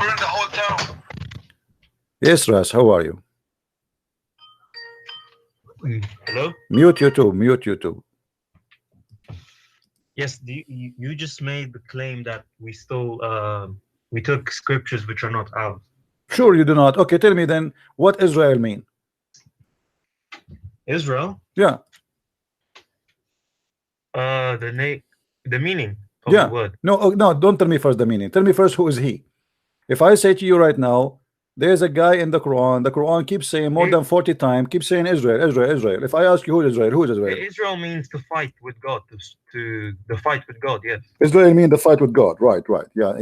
burned the whole town. Yes, Ras, how are you? Hello? Mute YouTube, mute YouTube. Yes, you just made the claim that we stole, we took scriptures which are not ours. Sure, you do not. Okay, tell me then, what Israel mean? Israel? Yeah. The meaning of Yeah. the word. No, no, don't tell me first the meaning. Tell me first who is he. If I say to you right now, there's a guy in the Quran keeps saying more than 40 times, keeps saying Israel, Israel, Israel. If I ask you who is Israel, who is Israel? Israel means to fight with God, to the fight with God, yes. Israel mean the fight with God, right, right. Yeah.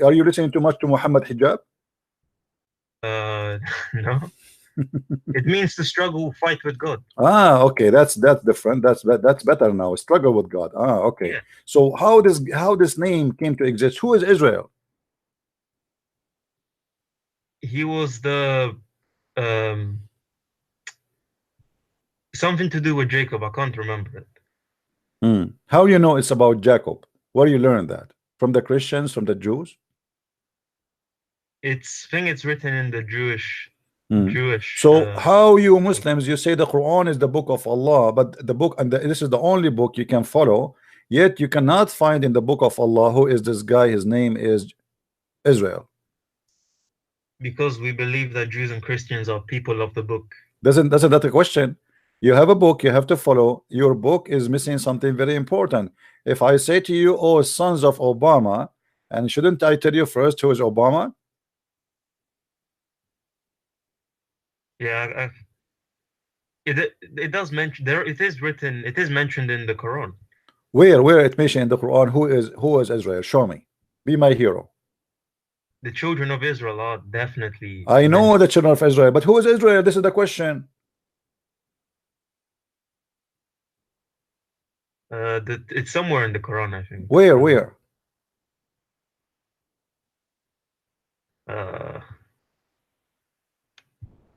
Are you listening too much to Muhammad Hijab? No. It means to struggle, fight with God. Ah, okay, that's different. That's better now. Struggle with God. Ah, okay. Yeah. So how this name came to exist? Who is Israel? He was the something to do with Jacob. I can't remember it. How you know it's about Jacob? Where you learn that? From the Christians, from the Jews? I think it's written in the Jewish. So how you Muslims, you say the Quran is the book of Allah, but the book, and this is the only book you can follow, yet you cannot find in the book of Allah who is this guy. His name is Israel. Because we believe that Jews and Christians are people of the book. Doesn't that a question? You have a book you have to follow. Your book is missing something very important. If I say to you, oh, sons of Obama, and shouldn't I tell you first who is Obama? Yeah, it does mention there. It is written. It is mentioned in the Quran. Where it mentioned in the Quran who is Israel? Show me. Be my hero. The children of Israel are definitely. I know the children of Israel, but who is Israel? This is the question. It's somewhere in the Quran, I think. Where?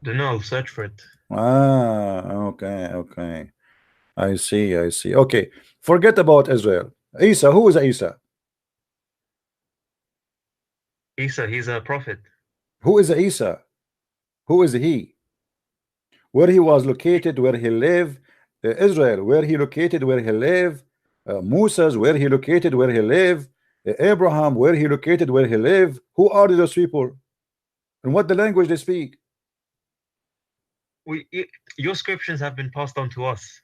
Don't know. I'll search for it. Ah, okay. I see. Okay, forget about Israel. Isa, who is Isa? Isa, he's a prophet. Who is Isa? Who is he? Where he was located, where he lived? Israel, where he located, where he lived? Moses, where he located, where he lived? Abraham, where he located, where he lived? Who are those people? And what the language they speak? Your scriptures have been passed on to us.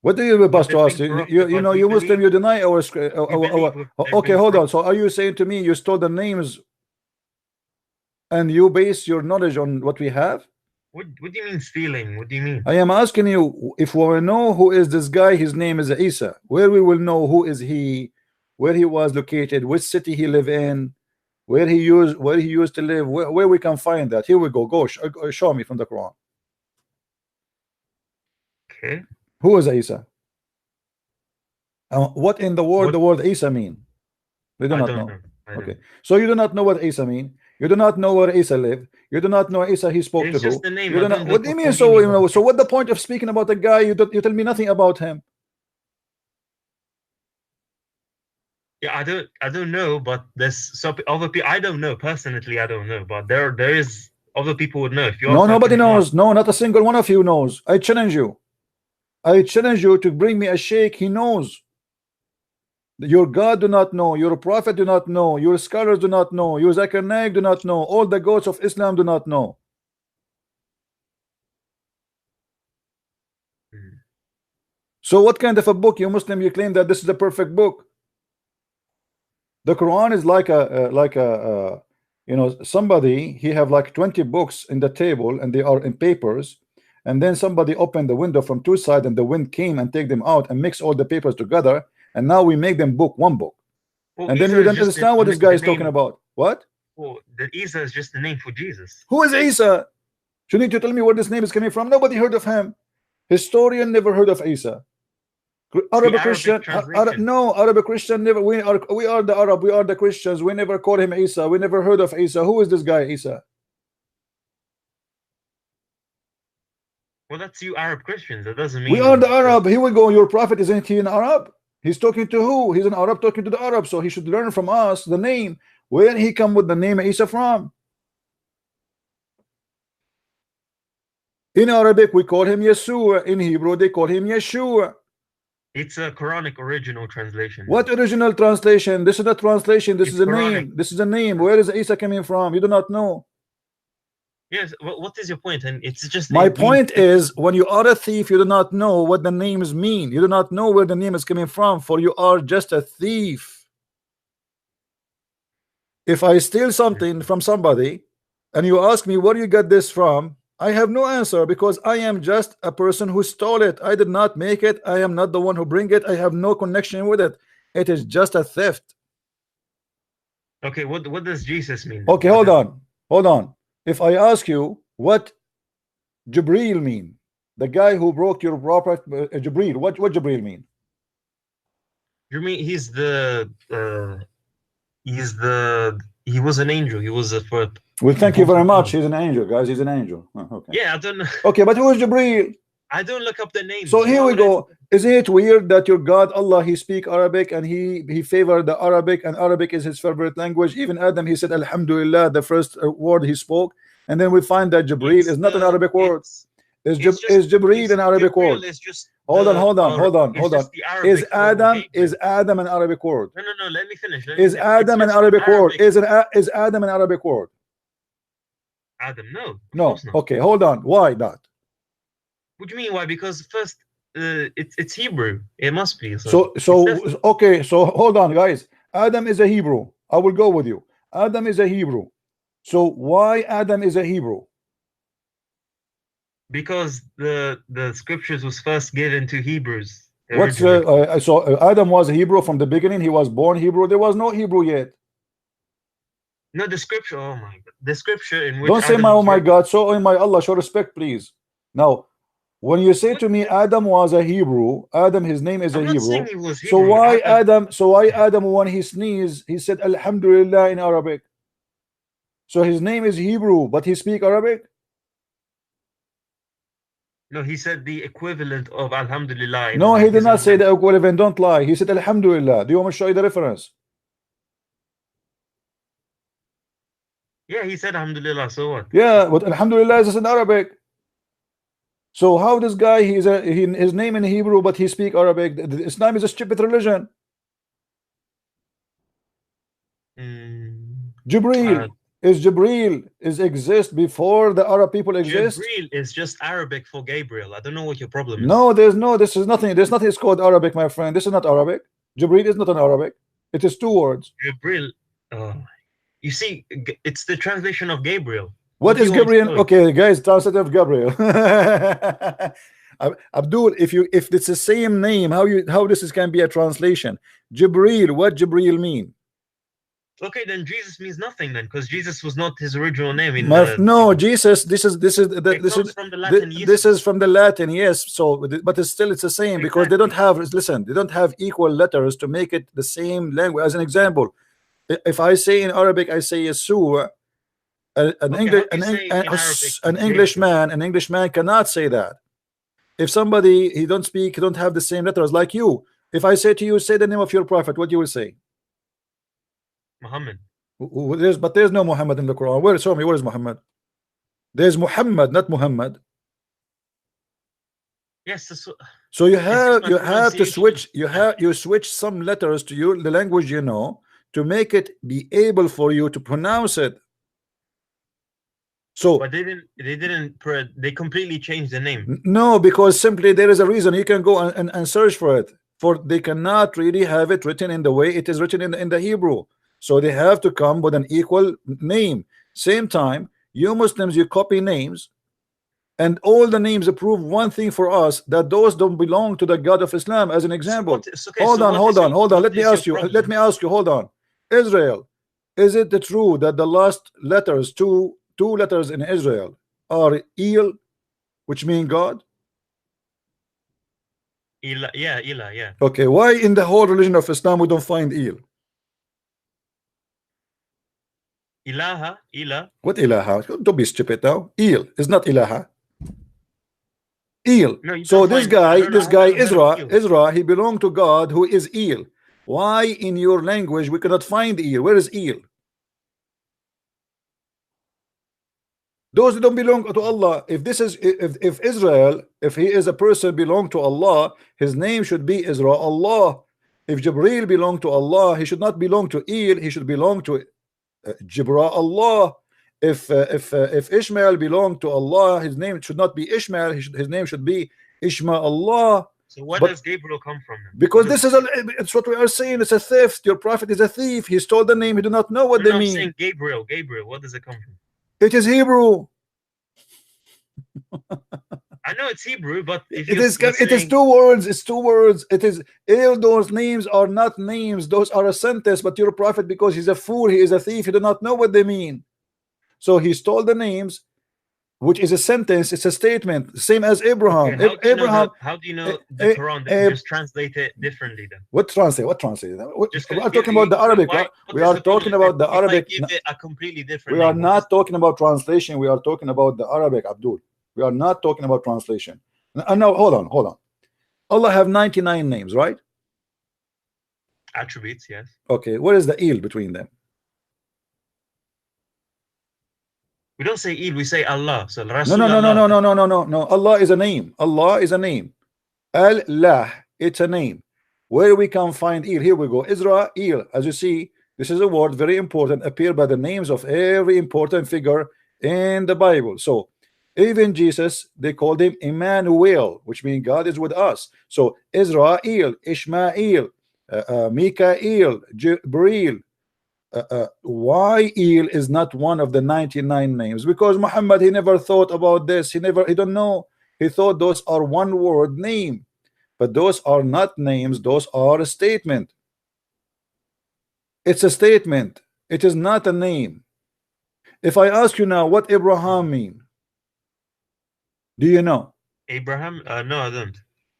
What do you pass to us? You know, you Muslim, you deny our script. Okay, hold on. So are you saying to me you stole the names and you base your knowledge on what we have? What do you mean stealing? What do you mean? I am asking you, if we will know who is this guy, his name is Isa. Where we will know who is he, where he was located, which city he lived in, where he used to live, where we can find that. Here we go. Show me from the Quran. Okay. Who is Isa? What in the word Isa mean? We do not know. Okay, so you do not know what Isa mean. You do not know where Isa lived. You do not know Isa he spoke to who. Just the name. You do not, what do you mean? So what the point of speaking about a guy you tell me nothing about him? Yeah, I don't know, but there's some other people. I don't know personally. I don't know, but there is other people would know. If you nobody knows. No, not a single one of you knows. I challenge you. To bring me a sheikh. He knows. Your God do not know. Your prophet do not know. Your scholars do not know. Your Zakir Naik do not know. All the gods of Islam do not know. So what kind of a book, you Muslim, you claim that this is a perfect book? The Quran is like a you know, somebody, he have like 20 books in the table and they are in papers, and then somebody opened the window from two sides and the wind came and take them out and mix all the papers together, and now we make them one book. Well, and then you don't understand what this guy is talking about. What? Well, the Isa is just the name for Jesus. Who is Isa? Shouldn't you tell me where this name is coming from? Nobody heard of him. Historian never heard of Isa. Arabic Christian, no, Arabic Christian never. We are the Arab. We are the Christians. We never call him Isa. We never heard of Isa. Who is this guy, Isa? Well, that's you Arab Christians. That doesn't mean we are the Arab. Here we go. Your prophet, isn't he an Arab? He's talking to who? He's an Arab talking to the Arab. So he should learn from us the name. Where he come with the name Isa from? In Arabic we call him Yeshua. In Hebrew they call him Yeshua. It's a Quranic original translation. What original translation? This is a translation. This It's is a Quranic. name. This is a name. Where is Isa coming from? You do not know. Yes. What is your point? And it's just My point is, when you are a thief, you do not know what the names mean. You do not know where the name is coming from, for you are just a thief. If I steal something from somebody and you ask me where you got this from, I have no answer, because I am just a person who stole it. I did not make it. I am not the one who bring it. I have no connection with it. It is just a theft. Okay, what does Jesus mean? Okay, hold on. If I ask you what Jibril mean, the guy who broke your prophet, Jibril, what Jibril mean? You mean he was an angel. He was a first. Well, thank you very much. He's an angel, guys. He's an angel. Okay. Yeah, I don't know. Okay, but who is Jibril? I don't look up the name. So here we go. Isn't it weird that your God Allah, he speak Arabic, and he favored the Arabic, and Arabic is his favorite language? Even Adam, he said Alhamdulillah, the first word he spoke, and then we find that Jibril is not an Arabic word. Is Jibril an Arabic word? Hold on. Is Adam an Arabic word? No. Let me finish. Is Adam an Arabic word? Is Adam an Arabic word? Adam, no. No. Okay, hold on. Why not? What do you mean why? Because first, it's Hebrew. It must be. Okay. So hold on, guys. Adam is a Hebrew. I will go with you. Adam is a Hebrew. So why Adam is a Hebrew? Because the scriptures was first given to Hebrews. So Adam was a Hebrew from the beginning. He was born Hebrew. There was no Hebrew yet. No, the scripture. Oh my God, the scripture in which. Don't say my, oh my God. So oh my Allah, show respect, please. Now, when you say to me Adam was a Hebrew, Adam, his name is a Hebrew. So why Adam? So why Adam, when he sneezed, he said Alhamdulillah in Arabic? So his name is Hebrew, but he speak Arabic? No, he said the equivalent of Alhamdulillah. No, he did not say the equivalent. Don't lie. He said Alhamdulillah. Do you want me to show you the reference? Yeah, he said Alhamdulillah. So what? Yeah, but Alhamdulillah is in Arabic. So how this guy, his name in Hebrew, but he speak Arabic? Islam is a stupid religion. Jibril exist before the Arab people exist. Jibril is just Arabic for Gabriel. I don't know what your problem is. No, this is nothing. There's nothing. It's called Arabic, my friend. This is not Arabic. Jibril is not an Arabic. It is two words. Jibril. You see, it's the translation of Gabriel. What is Gabriel? Okay, guys, translate of Gabriel. Abdul, if it's the same name, how this can be a translation? Jibril, what Jibril mean? Okay, then Jesus means nothing then, because Jesus was not his original name. No, Jesus. This is from the Latin. This is from the Latin, yes. So, but it's the same, because they don't have. Listen, they don't have equal letters to make it the same language. As an example, if I say in Arabic, I say Yeshua. An Englishman cannot say that. If somebody he don't have the same letters like you. If I say to you, say the name of your prophet, what you will say? Muhammad. But there's no Muhammad in the Quran. Where? Show me. Where is Muhammad? There's Muhammad, not Muhammad. Yes. So you have to switch. You switch some letters to the language you know, to make it be able for you to pronounce it. So, but they completely changed the name. No, because simply there is a reason. You can go and search for it. For they cannot really have it written in the way it is written in the Hebrew. So they have to come with an equal name. Same time, you Muslims, you copy names, and all the names prove one thing for us, that those don't belong to the God of Islam. As an example, hold on. Let me ask you. Hold on. Israel, is it true that the last letters two letters in Israel are El, which mean God? Elah, yeah. Okay, why in the whole religion of Islam we don't find El? Ilaha. What ilaha? Don't be stupid now. El is not ilaha. El. No, so this guy Ezra, he belonged to God who is El. Why in your language we cannot find El? Where is El? Those don't belong to Allah. If this is if Israel, if he is a person belong to Allah, his name should be Israel Allah. If Jibril belong to Allah, he should not belong to El, he should belong to Jibra Allah. If Ishmael belonged to Allah, his name should not be Ishmael, his name should be Ishma Allah. So where But- does Gabriel come from then? Because this is it's what we are saying. It's a theft. Your prophet is a thief. He stole the name. He do not know what No, they I'm mean. saying Gabriel. Gabriel, where does it come from? It is Hebrew. I know it's Hebrew, but if It you're, is. you're It is saying- 2 words. It's 2 words. It is. All those names are not names. Those are a sentence. But your prophet, because he's a fool, he is a thief. He do not know what they mean. So he stole the names, which is a sentence. It's a statement, same as Abraham. Okay, Abraham. how do you know eh, the Quran? They eh, just translate it differently then. What translate? What translate? Just We are talking about the Arabic. We are talking about the Arabic. If I give it a completely different We are name, not talking about translation. We are talking about the Arabic, Abdul. We are not talking about translation. No, hold on. Allah have 99 names, right? attributes, yes. Okay, what is the il between them? We don't say Eid, we say Allah. So No, Rasul no, no, no, Allah. no, no, no, no, no. Allah is a name. Allah is a name. Allah, it's a name. Where we can find il? Here we go. Israel. As you see, this is a word very important. Appear by the names of every important figure in the Bible. So even Jesus, they called him Emmanuel, which means God is with us. So Israel, Ishmael, Mikael, Jibril. Why El is not one of the 99 names? Because Muhammad, he never thought about this. He don't know. He thought those are one word name, but those are not names. Those are a statement. It's a statement. It is not a name. If I ask you now what Abraham mean, do you know? Abraham? No, I don't.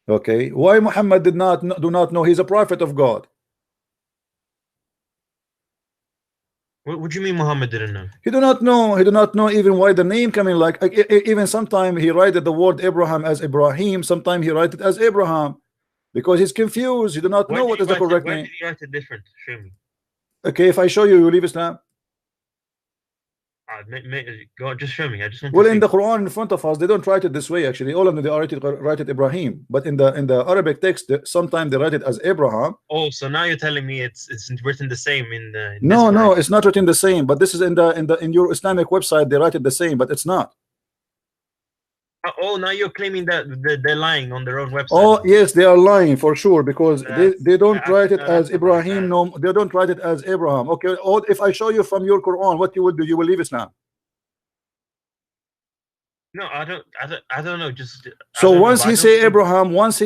Okay, why Muhammad do not know? He's a prophet of God. What do you mean Muhammad didn't know? He do not know. He do not know even why the name coming like even sometimes he write the word Abraham as Ibrahim. Sometimes he write it as Abraham because he's confused. He do not know what is the correct Why name. did you write it different? Show me. Okay, if I show you, you leave Islam. Go on, just show me. I just want Well, to in see. the Quran in front of us, they don't write it this way. Actually, all of them they write it Ibrahim, but in the Arabic text, sometimes they write it as Abraham. Oh, so now you're telling me it's written the same in the. No, it's not written the same. But this is in your Islamic website, they write it the same, but it's not. Oh, now you're claiming that they're lying on their own website. Oh yes, they are lying for sure because they don't write it no, as that's about Ibrahim. that. No, they don't write it as Abraham. Okay, or if I show you from your Quran, what you will do? You will leave Islam. No, I don't know. Just So once I he don't say think- Abraham, once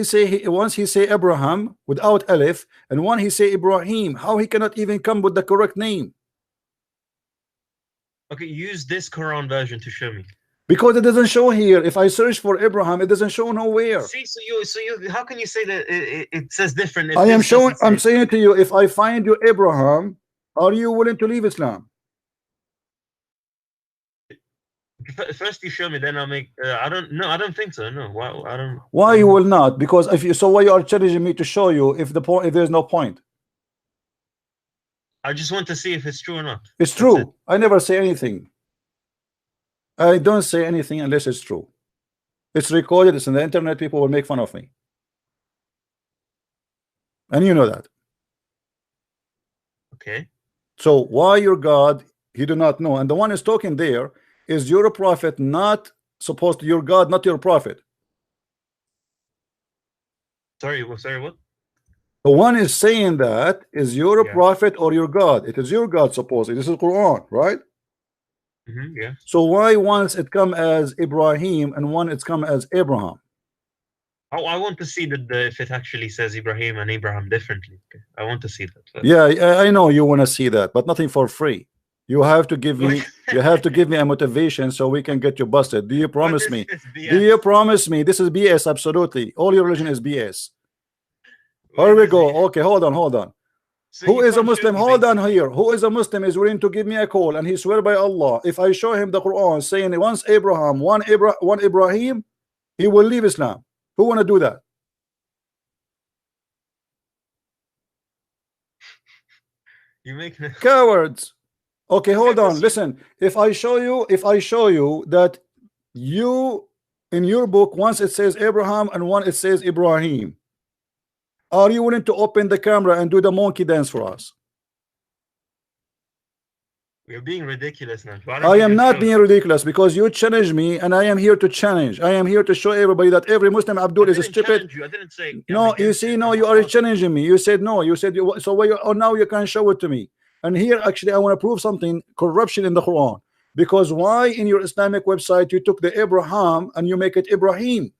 he say Abraham without Alif, and when he say Ibrahim, how he cannot even come with the correct name? Okay, use this Quran version to show me. Because it doesn't show here. If I search for Abraham, it doesn't show nowhere. See, so you, how can you say that it says different? If I am this showing. doesn't I'm say- saying to you, if I find you Abraham, are you willing to leave Islam? First you show me, then I'll make. I don't. No, I don't think so. No, why? I don't. Why you will not? Because if you so, why you are challenging me to show you if the point if there's no point? I just want to see if it's true or not. It's That's true. it. I never say anything. I don't say anything unless it's true. It's recorded. It's on the internet. People will make fun of me, and you know that. Okay. So why your God? He do not know, and the one is talking there is your prophet, not supposed to your God, not your prophet. Sorry. Sorry. What? The one is saying that is your Yeah. prophet or your God. It is your God supposedly. This is Quran, right? Yeah. So why once it come as Ibrahim and one it's come as Abraham? Oh, I want to see that if it actually says Ibrahim and Abraham differently. Okay. I want to see that. First. Yeah, I know you want to see that, but nothing for free. You have to give me a motivation so we can get you busted. Do you promise me? Do you promise me? This is BS, absolutely. All your religion is BS. Here we go. Okay, hold on. So Who you is a can't show Muslim? me Hold on basically- here. Who is a Muslim is willing to give me a call and he swear by Allah, if I show him the Quran saying once Abraham, one Ibrahim, he will leave Islam. Who want to do that? You make Cowards. Okay, hold on. Listen, if I show you that you in your book once it says Abraham and one it says Ibrahim, are you willing to open the camera and do the monkey dance for us? You're being ridiculous now. I am not being ridiculous because you challenge me and I am here to challenge. I am here to show everybody that every Muslim Abdul is stupid. I didn't say no, you see, no, you are challenging me. You said no. You said you, so. Now you can show it to me. And here, actually, I want to prove something: corruption in the Quran. Because why in your Islamic website you took the Abraham and you make it Ibrahim?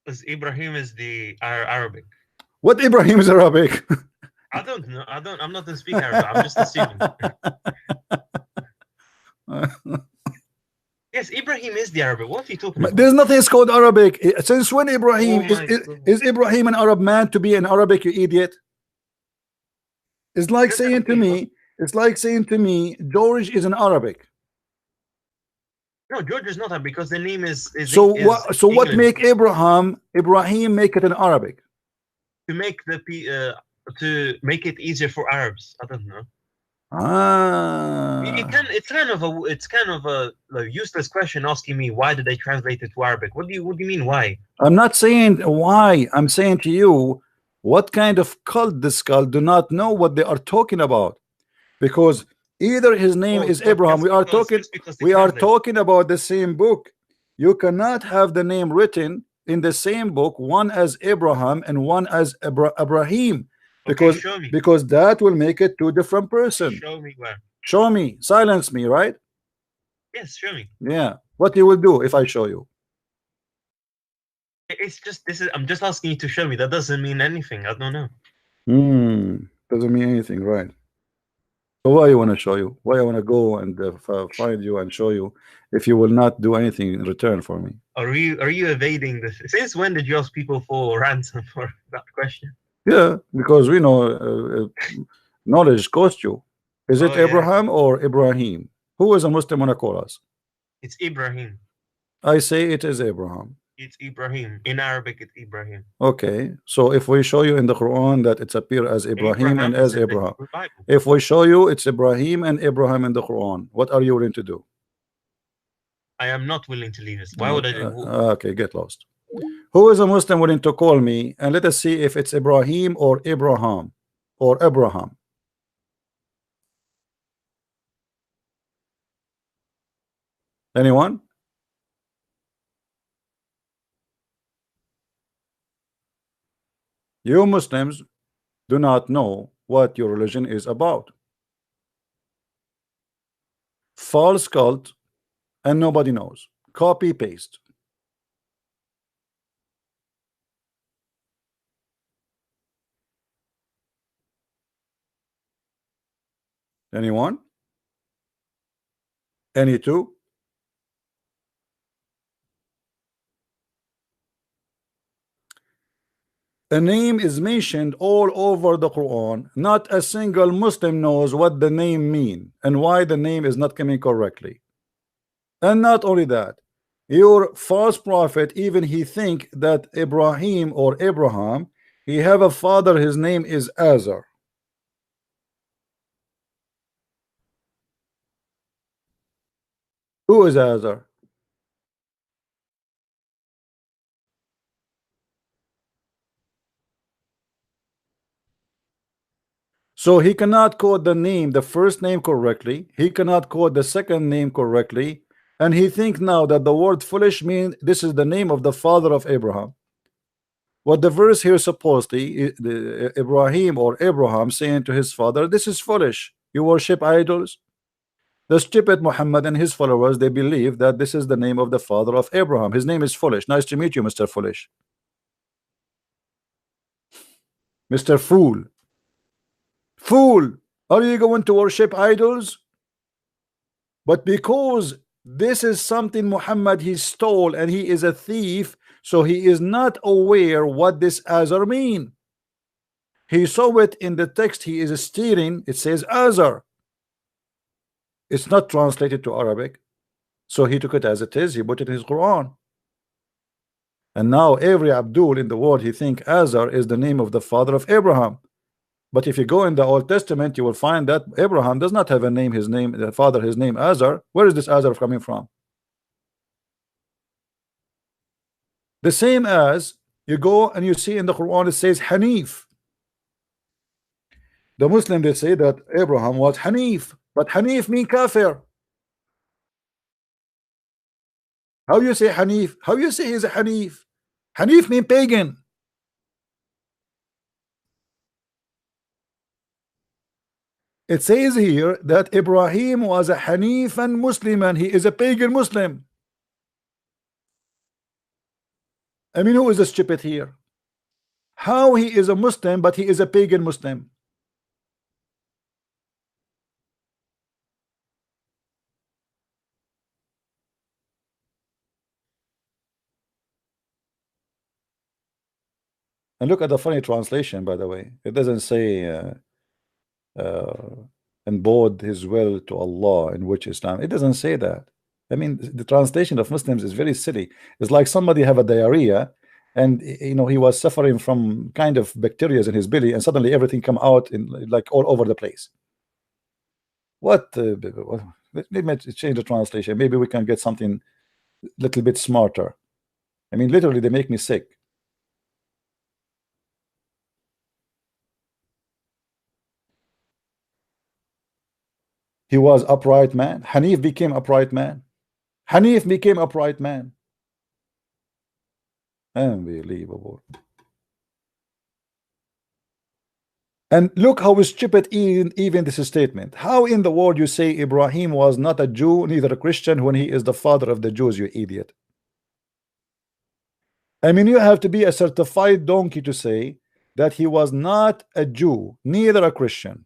Because Ibrahim is the Arabic. What Ibrahim is Arabic? I don't know. I'm not going to speak Arabic. I'm just assuming. Yes, Ibrahim is the Arabic. What are you talking about? There's nothing called Arabic. Since when Ibrahim is Ibrahim an Arab man to be an Arabic, you idiot? It's like saying to me, George is an Arabic. No, George is not Arabic because the name is so what make Ibrahim make it an Arabic? To make it easier for Arabs. I don't know. It's kind of a useless question asking me why did they translate it to Arabic. What do you mean why? I'm not saying why. I'm saying to you, what kind of cult this cult do not know what they are talking about? Because either his name is Abraham. We are talking about the same book. You cannot have the name written in the same book, one as Abraham and one as Ibrahim. Because that will make it two different persons. Show me where. Show me. Silence me, right? Yes, show me. Yeah. What you will do if I show you? It's just I'm just asking you to show me. That doesn't mean anything. I don't know. Doesn't mean anything, right? So why you want to show you? Why I want to go and find you and show you if you will not do anything in return for me? Are you evading this? Since when did you ask people for ransom for that question? Yeah, because we know knowledge costs you. Is it Abraham or Ibrahim? Who is a Muslim want to call us? It's Ibrahim. I say it is Abraham. It's Ibrahim. In Arabic, it's Ibrahim. Okay, so if we show you in the Quran that it's appear as Ibrahim and as Abraham, if we show you it's Ibrahim and Abraham in the Quran, what are you willing to do? I am not willing to leave this. Why would I do? Okay, get lost. Who is a Muslim willing to call me and let us see if it's Ibrahim or Abraham or Abraham? Anyone? You Muslims do not know what your religion is about. False cult and nobody knows. Copy paste. Anyone? Any two? A name is mentioned all over the Quran. Not a single Muslim knows what the name means and why the name is not coming correctly. And not only that, your false prophet, even he think that Ibrahim or Abraham, he have a father, his name is Azar. Who is Azar? So he cannot quote the name, the first name correctly. He cannot quote the second name correctly. And he think now that the word foolish means this is the name of the father of Abraham. What the verse here supposedly, Ibrahim or Abraham saying to his father, this is foolish. You worship idols. The stupid Muhammad and his followers, they believe that this is the name of the father of Abraham. His name is Foolish. Nice to meet you, Mr. Foolish. Mr. Fool. Fool, are you going to worship idols? But because this is something Muhammad he stole and he is a thief, so he is not aware what this Azar mean. He saw it in the text he is stealing. It says Azar. It's not translated to Arabic, so he took it as it is. He put it in his Quran, and now every Abdul in the world he think Azar is the name of the father of Abraham. But if you go in the Old Testament, you will find that Abraham does not have a name, his name, the father, his name Azar. Where is this Azar coming from? The same as you go and you see in the Quran, it says Hanif. The Muslim, they say that Abraham was Hanif, but Hanif mean kafir. How you say Hanif? How you say he's a Hanif? Hanif mean pagan. It says here that Ibrahim was a Hanif and Muslim, and he is a pagan Muslim. I mean, who is the stupid here? How he is a Muslim, but he is a pagan Muslim? And look at the funny translation, by the way. It doesn't say and bowed his will to Allah, in which Islam. It doesn't say that. I mean, the translation of Muslims is very silly. It's like somebody have a diarrhea, and you know he was suffering from kind of bacteria in his belly, and suddenly everything come out in like all over the place. What? Let me change the translation. Maybe we can get something a little bit smarter. I mean, literally, they make me sick. He was upright man. Hanif became upright man. Hanif became upright man. Unbelievable. And look how stupid even this statement. How in the world you say Ibrahim was not a Jew, neither a Christian, when he is the father of the Jews, you idiot? I mean, you have to be a certified donkey to say that he was not a Jew, neither a Christian.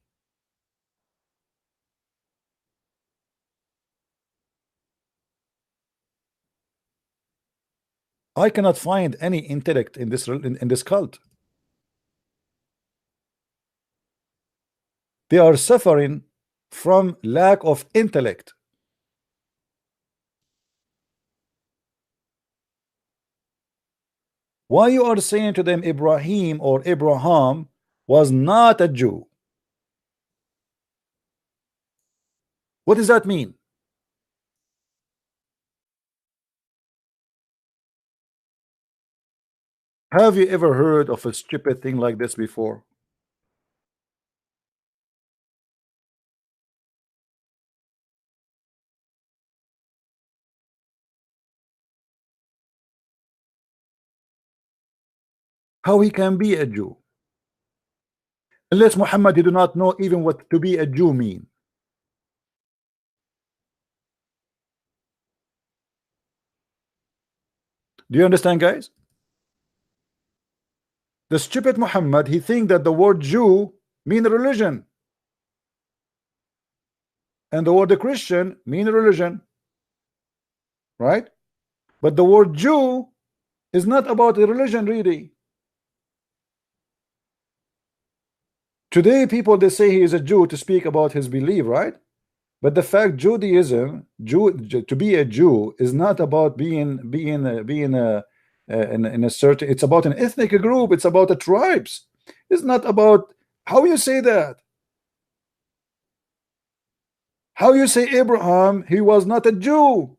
I cannot find any intellect in this cult. They are suffering from lack of intellect. Why you are saying to them Ibrahim or Abraham was not a Jew? What does that mean? Have you ever heard of a stupid thing like this before? How he can be a Jew? Unless Muhammad did not know even what to be a Jew mean. Do you understand, guys? The stupid Muhammad, he think that the word Jew mean religion, and the word Christian mean religion, right? But the word Jew is not about a religion, really. Today people, they say he is a Jew to speak about his belief, right? But the fact Judaism, to be a Jew is not about being in a certain. It's about an ethnic group. It's about the tribes. It's not about how you say that. How you say Abraham? He was not a Jew.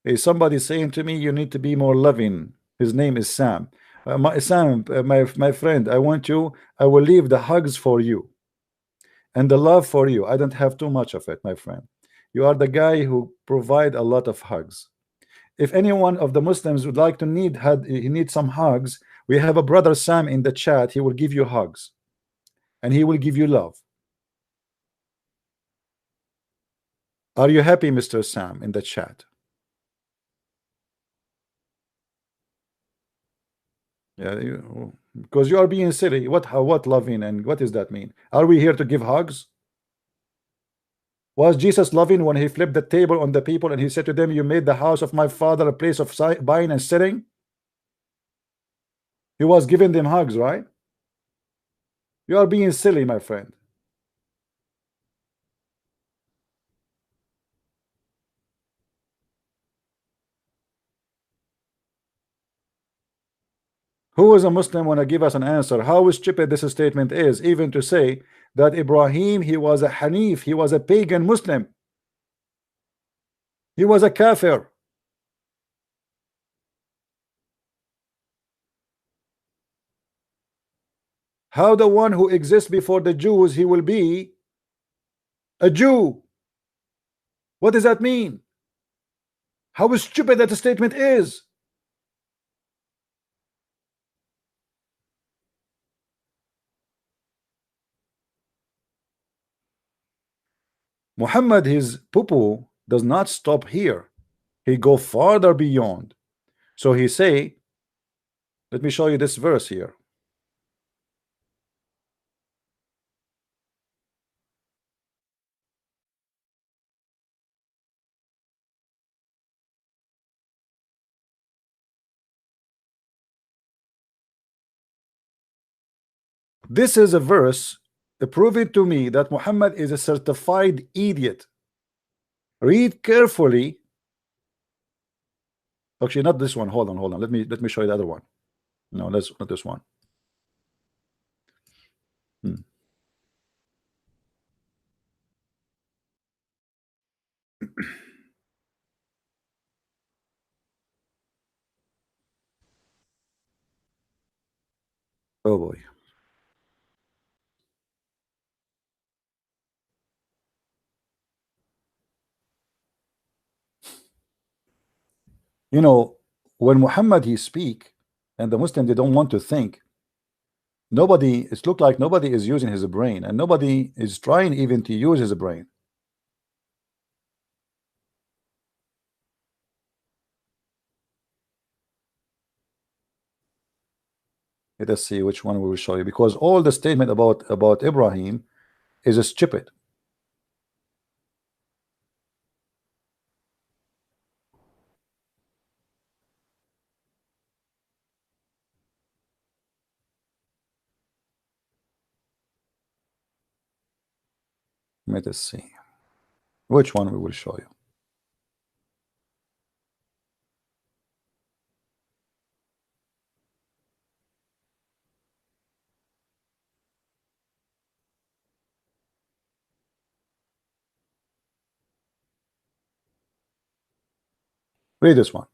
Hey, somebody saying to me, you need to be more loving. His name is Sam. My friend, I want you. I will leave the hugs for you and the love for you. I don't have too much of it, my friend. You are the guy who provide a lot of hugs. If any one of the Muslims would like to he needs some hugs, we have a brother Sam in the chat. He will give you hugs and he will give you love. Are you happy, Mr. Sam, in the chat? Yeah, because you are being silly. What loving, and what does that mean? Are we here to give hugs? Was Jesus loving when he flipped the table on the people and he said to them, you made the house of my father a place of buying and selling? He was giving them hugs, right? You are being silly, my friend. Who is a Muslim want to give us an answer? How stupid this statement is, even to say that Ibrahim, he was a Hanif, he was a pagan Muslim, he was a kafir. How the one who exists before the Jews, he will be a Jew? What does that mean? How stupid that statement is. Muhammad, his poo-poo does not stop here. He go farther beyond. So he say, let me show you this verse here. This is a verse proving to me that Muhammad is a certified idiot. Read carefully. Actually, not this one. Hold on. Let me show you the other one. No, that's not this one. Oh boy. You know, when Muhammad he speak and the Muslim they don't want to think, nobody, it's look like nobody is using his brain, and nobody is trying even to use his brain. Let us see which one we will show you, because all the statement about Ibrahim is stupid. Let us see which one we will show you. Read this one.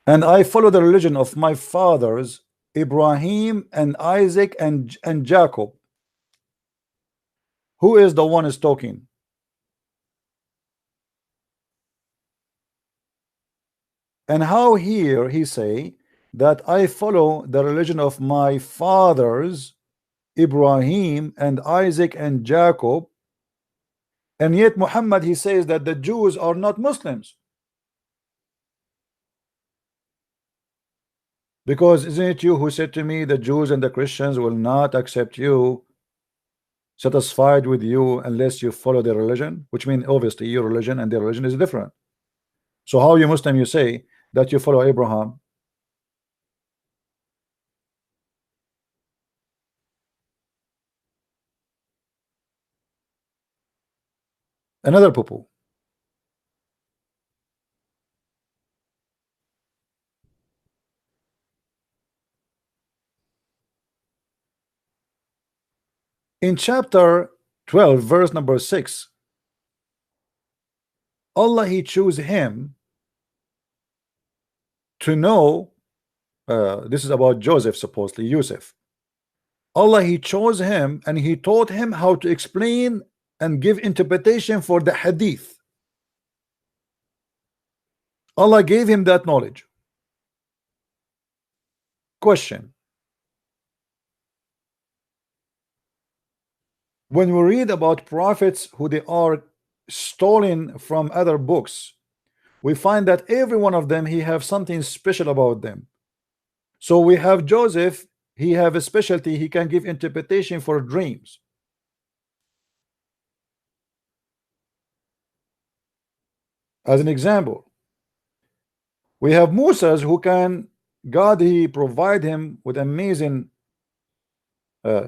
And I follow the religion of my fathers, Ibrahim and Isaac and Jacob. Who is the one is talking? And how here he say that I follow the religion of my fathers, Ibrahim and Isaac and Jacob, and yet Muhammad he says that the Jews are not Muslims. Because isn't it you who said to me the Jews and the Christians will not accept you, satisfied with you, unless you follow their religion? Which means obviously your religion and their religion is different. So how you Muslim you say that you follow Abraham? Another poo-poo. In chapter 12 verse number 6, Allah he chose him to know, this is about Joseph, supposedly Yusuf. Allah he chose him and he taught him how to explain and give interpretation for the hadith. Allah gave him that knowledge. Question: when we read about prophets who they are stolen from other books, we find that every one of them he have something special about them. So we have Joseph, he have a specialty, he can give interpretation for dreams. As an example, we have Moses who can, God he provide him with amazing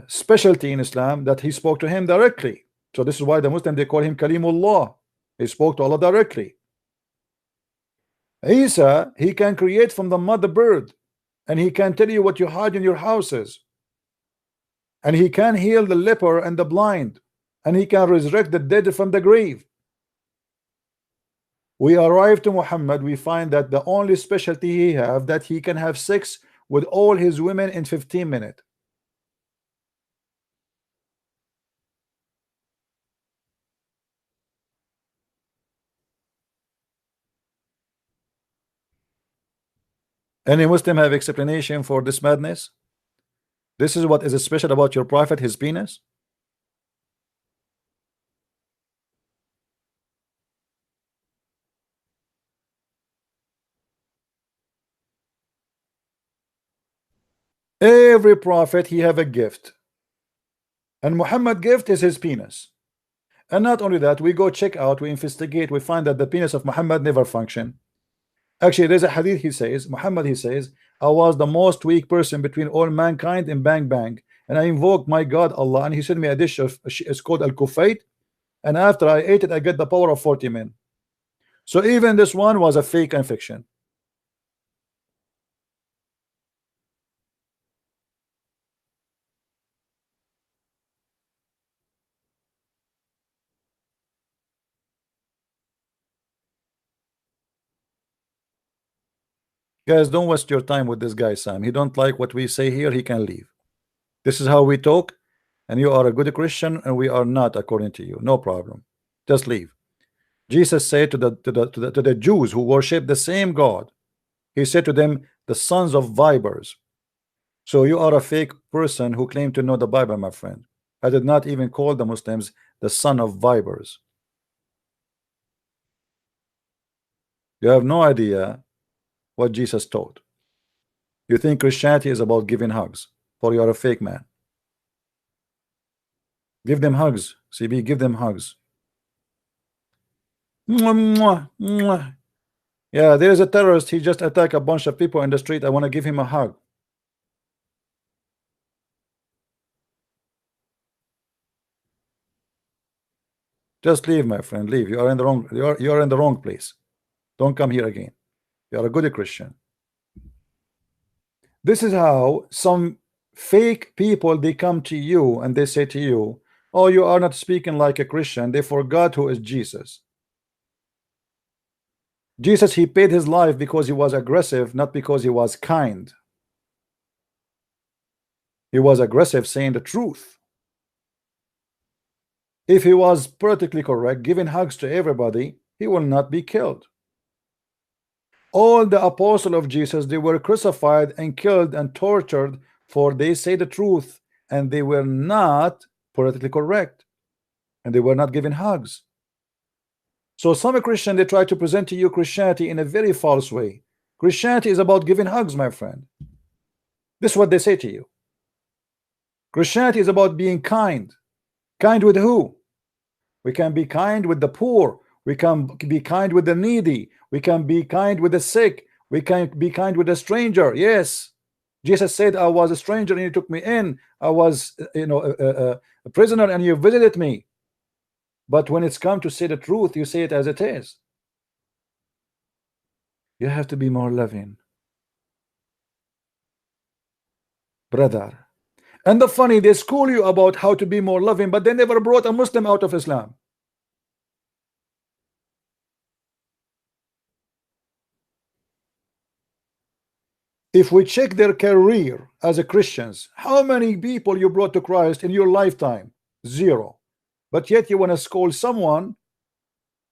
specialty in Islam that he spoke to him directly. So this is why the Muslim, they call him Kalimullah. He spoke to Allah directly. Isa, he can create from the mother bird, and he can tell you what you hide in your houses, and he can heal the leper and the blind, and he can resurrect the dead from the grave. We arrive to Muhammad, we find that the only specialty he have, that he can have sex with all his women in 15 minutes. Any Muslim have explanation for this madness? This is what is special about your prophet, his penis? Every prophet, he have a gift, and Muhammad gift is his penis. And not only that, we go check out, we investigate, we find that the penis of Muhammad never function. Actually, there's a hadith, he says, Muhammad, he says, I was the most weak person between all mankind in bang bang, and I invoked my God Allah, and he sent me a dish of, it's called al-kufayt, and after I ate it, I get the power of 40 men. So even this one was a fake and fiction. Guys, don't waste your time with this guy, Sam. He don't like what we say here, he can leave. This is how we talk, and you are a good Christian, and we are not, according to you. No problem. Just leave. Jesus said to the Jews who worship the same God, he said to them, the sons of vipers. So you are a fake person who claim to know the Bible, my friend. I did not even call the Muslims the son of vipers. You have no idea what Jesus taught. You think Christianity is about giving hugs, for you are a fake man. Give them hugs, CB, give them hugs. Mwah, mwah, mwah. Yeah, there is a terrorist, he just attacked a bunch of people in the street. I want to give him a hug. Just leave, my friend, leave. You are in the wrong, you are in the wrong place. Don't come here again. You are a good Christian. This is how some fake people, they come to you and they say to you, oh, you are not speaking like a Christian. They forgot who is Jesus. Jesus, he paid his life because he was aggressive, not because he was kind. He was aggressive, saying the truth. If he was politically correct, giving hugs to everybody, he will not be killed. All the apostles of Jesus, they were crucified and killed and tortured for they say the truth, and they were not politically correct, and they were not giving hugs. So some Christian, they try to present to you Christianity in a very false way. Christianity is about giving hugs, my friend. This is what they say to you. Christianity is about being kind. Kind with who? We can be kind with the poor. We can be kind with the needy. We can be kind with the sick. We can be kind with the stranger. Yes, Jesus said, I was a stranger and you took me in. I was, a prisoner and you visited me. But when it's come to say the truth, you say it as it is. You have to be more loving, brother. And the funny, they school you about how to be more loving, but they never brought a Muslim out of Islam. If we check their career as a Christians, how many people you brought to Christ in your lifetime? Zero. But yet you want to scold someone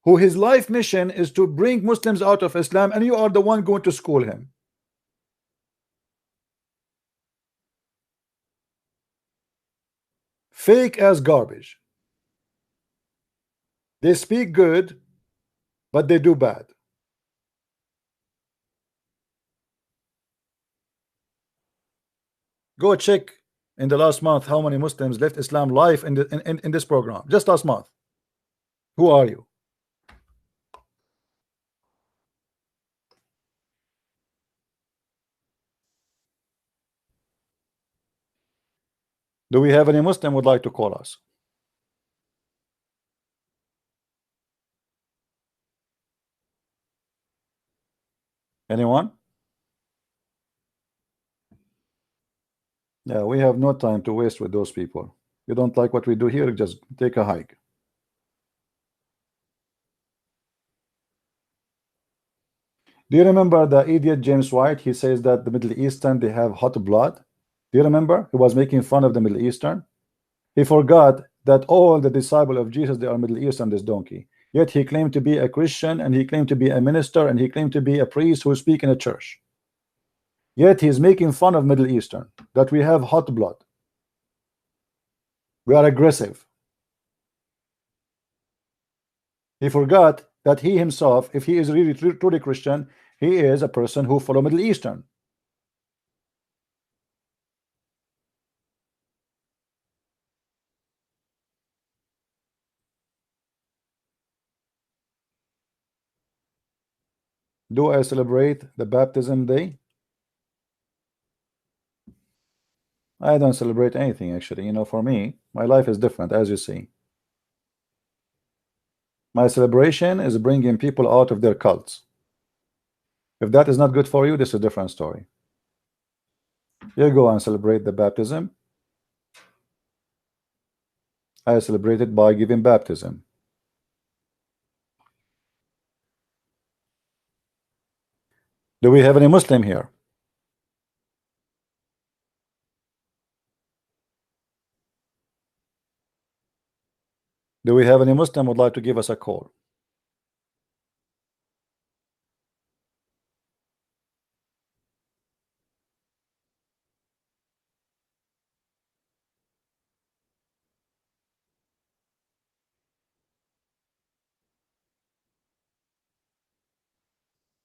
who his life mission is to bring Muslims out of Islam, and you are the one going to school him. Fake as garbage. They speak good, but they do bad. Go check in the last month how many Muslims left Islam live in this program. Just last month. Who are you? Do we have any Muslim would like to call us? Anyone? Yeah, we have no time to waste with those people. You don't like what we do here, just take a hike. Do you remember the idiot James White? He says that the Middle Eastern, they have hot blood. Do you remember? He was making fun of the Middle Eastern. He forgot that all the disciples of Jesus, they are Middle Eastern, this donkey. Yet he claimed to be a Christian, and he claimed to be a minister, and he claimed to be a priest who speak in a church. Yet he's making fun of Middle Eastern, that we have hot blood. We are aggressive. He forgot that he himself, if he is really truly Christian, he is a person who follow Middle Eastern. Do I celebrate the baptism day? I don't celebrate anything, actually. You know, for me, my life is different, as you see. My celebration is bringing people out of their cults. If that is not good for you, this is a different story. You go and celebrate the baptism. I celebrate it by giving baptism. Do we have any Muslim here? Do we have any Muslim would like to give us a call?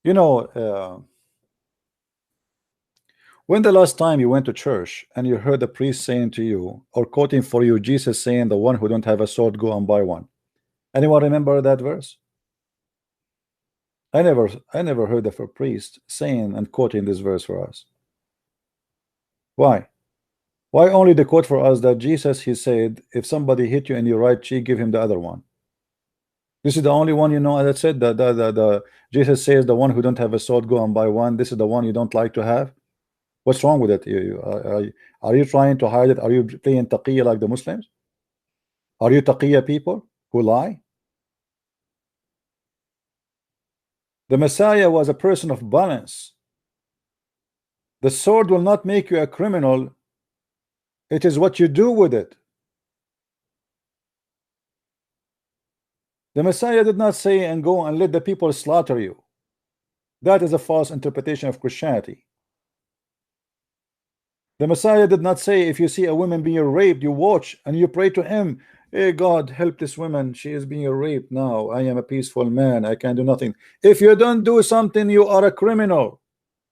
You know, when the last time you went to church and you heard the priest saying to you or quoting for you Jesus saying, the one who don't have a sword, go and buy one? Anyone remember that verse? I never heard of a priest saying and quoting this verse for us. Why? Why only the quote for us that Jesus, he said, if somebody hit you in your right cheek, give him the other one? This is the only one you know that said that the Jesus says the one who don't have a sword, go and buy one. This is the one you don't like to have. What's wrong with it? Are you trying to hide it? Are you playing taqiyya like the Muslims? Are you taqiyya people who lie? The Messiah was a person of balance. The sword will not make you a criminal. It is what you do with it. The Messiah did not say and go and let the people slaughter you. That is a false interpretation of Christianity. The Messiah did not say if you see a woman being raped, you watch and you pray to him, hey God, help this woman, she is being raped now, I am a peaceful man, I can do nothing. If you don't do something, you are a criminal.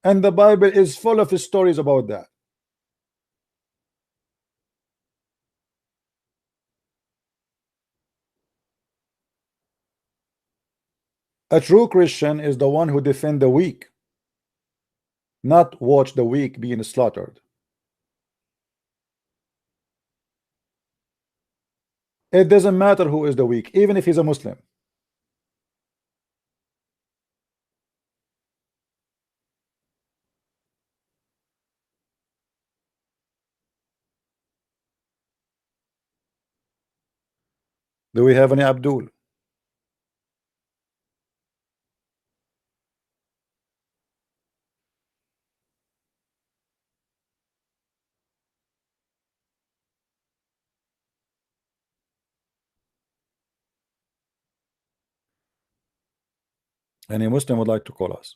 And the Bible is full of stories about that. A true Christian is the one who defends the weak, not watch the weak being slaughtered. It doesn't matter who is the weak, even if he's a Muslim. Do we have any Abdul? Any Muslim would like to call us?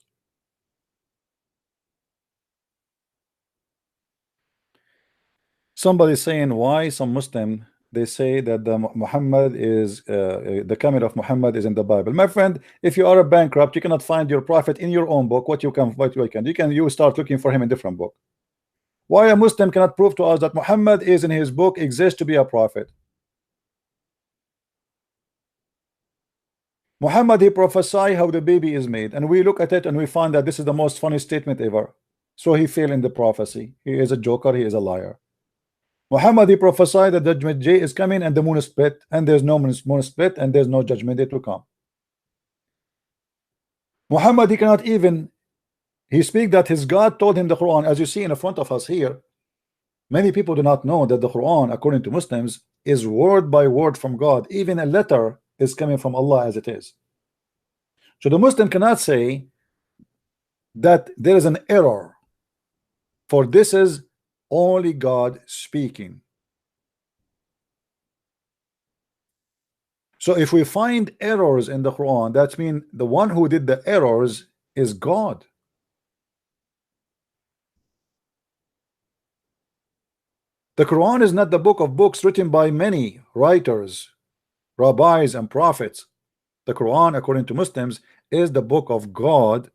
Somebody saying why some Muslim they say that the Muhammad is the coming of Muhammad is in the Bible. My friend, if you are a bankrupt, you cannot find your prophet in your own book. What you can you start looking for him in different book. Why a Muslim cannot prove to us that Muhammad is in his book exists to be a prophet? Muhammad, he prophesied how the baby is made, and we look at it and we find that this is the most funny statement ever. So he failed in the prophecy. He is a joker, he is a liar. Muhammad, he prophesied that judgment day is coming and the moon is split, and there's no moon split, and there's no judgment day to come. Muhammad, he cannot even He speaks that his God told him the Quran, as you see in front of us here. Many people do not know that the Quran, according to Muslims, is word by word from God. Even a letter is coming from Allah as it is. So the Muslim cannot say that there is an error, for this is only God speaking. So if we find errors in the Quran, that means the one who did the errors is God. The Quran is not the book of books written by many writers, rabbis, and prophets. The Quran, according to Muslims, is the book of God,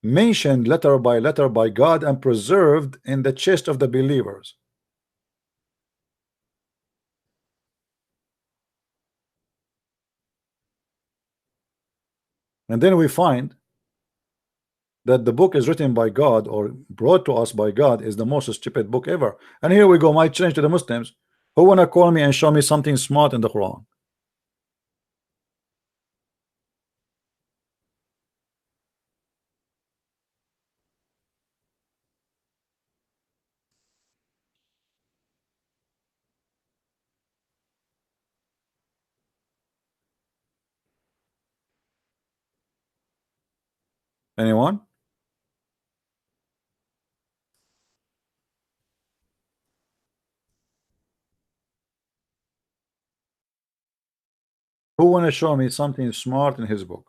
mentioned letter by God and preserved in the chest of the believers. And then we find that the book is written by God or brought to us by God is the most stupid book ever. And here we go, my challenge to the Muslims who want to call me and show me something smart in the Quran. Anyone? Who want to show me something smart in his book?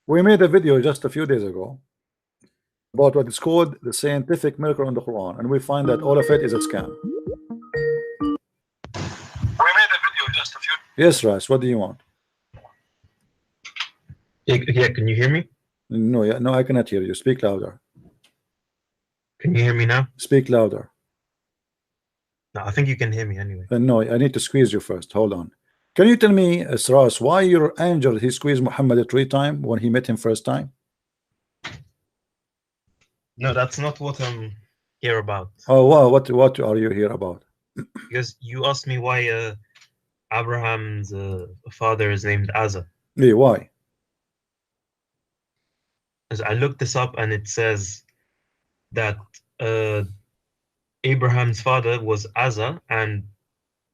We made a video just a few days ago about what is called the scientific miracle in the Quran, and we find that all of it is a scam. We made a video just a few. Yes, Ras, what do you want? Yeah, can you hear me? No, yeah, no, I cannot hear you. Speak louder. Can you hear me now? Speak louder. No, I think you can hear me anyway. No, I need to squeeze you first. Hold on. Can you tell me, Ras, why your angel he squeezed Muhammad 3 times when he met him first time? No, that's not what I'm here about. Oh, wow, what are you here about? Because you asked me why Abraham's father is named Asa. Yeah, why? As I looked this up, and it says that Abraham's father was Asa, and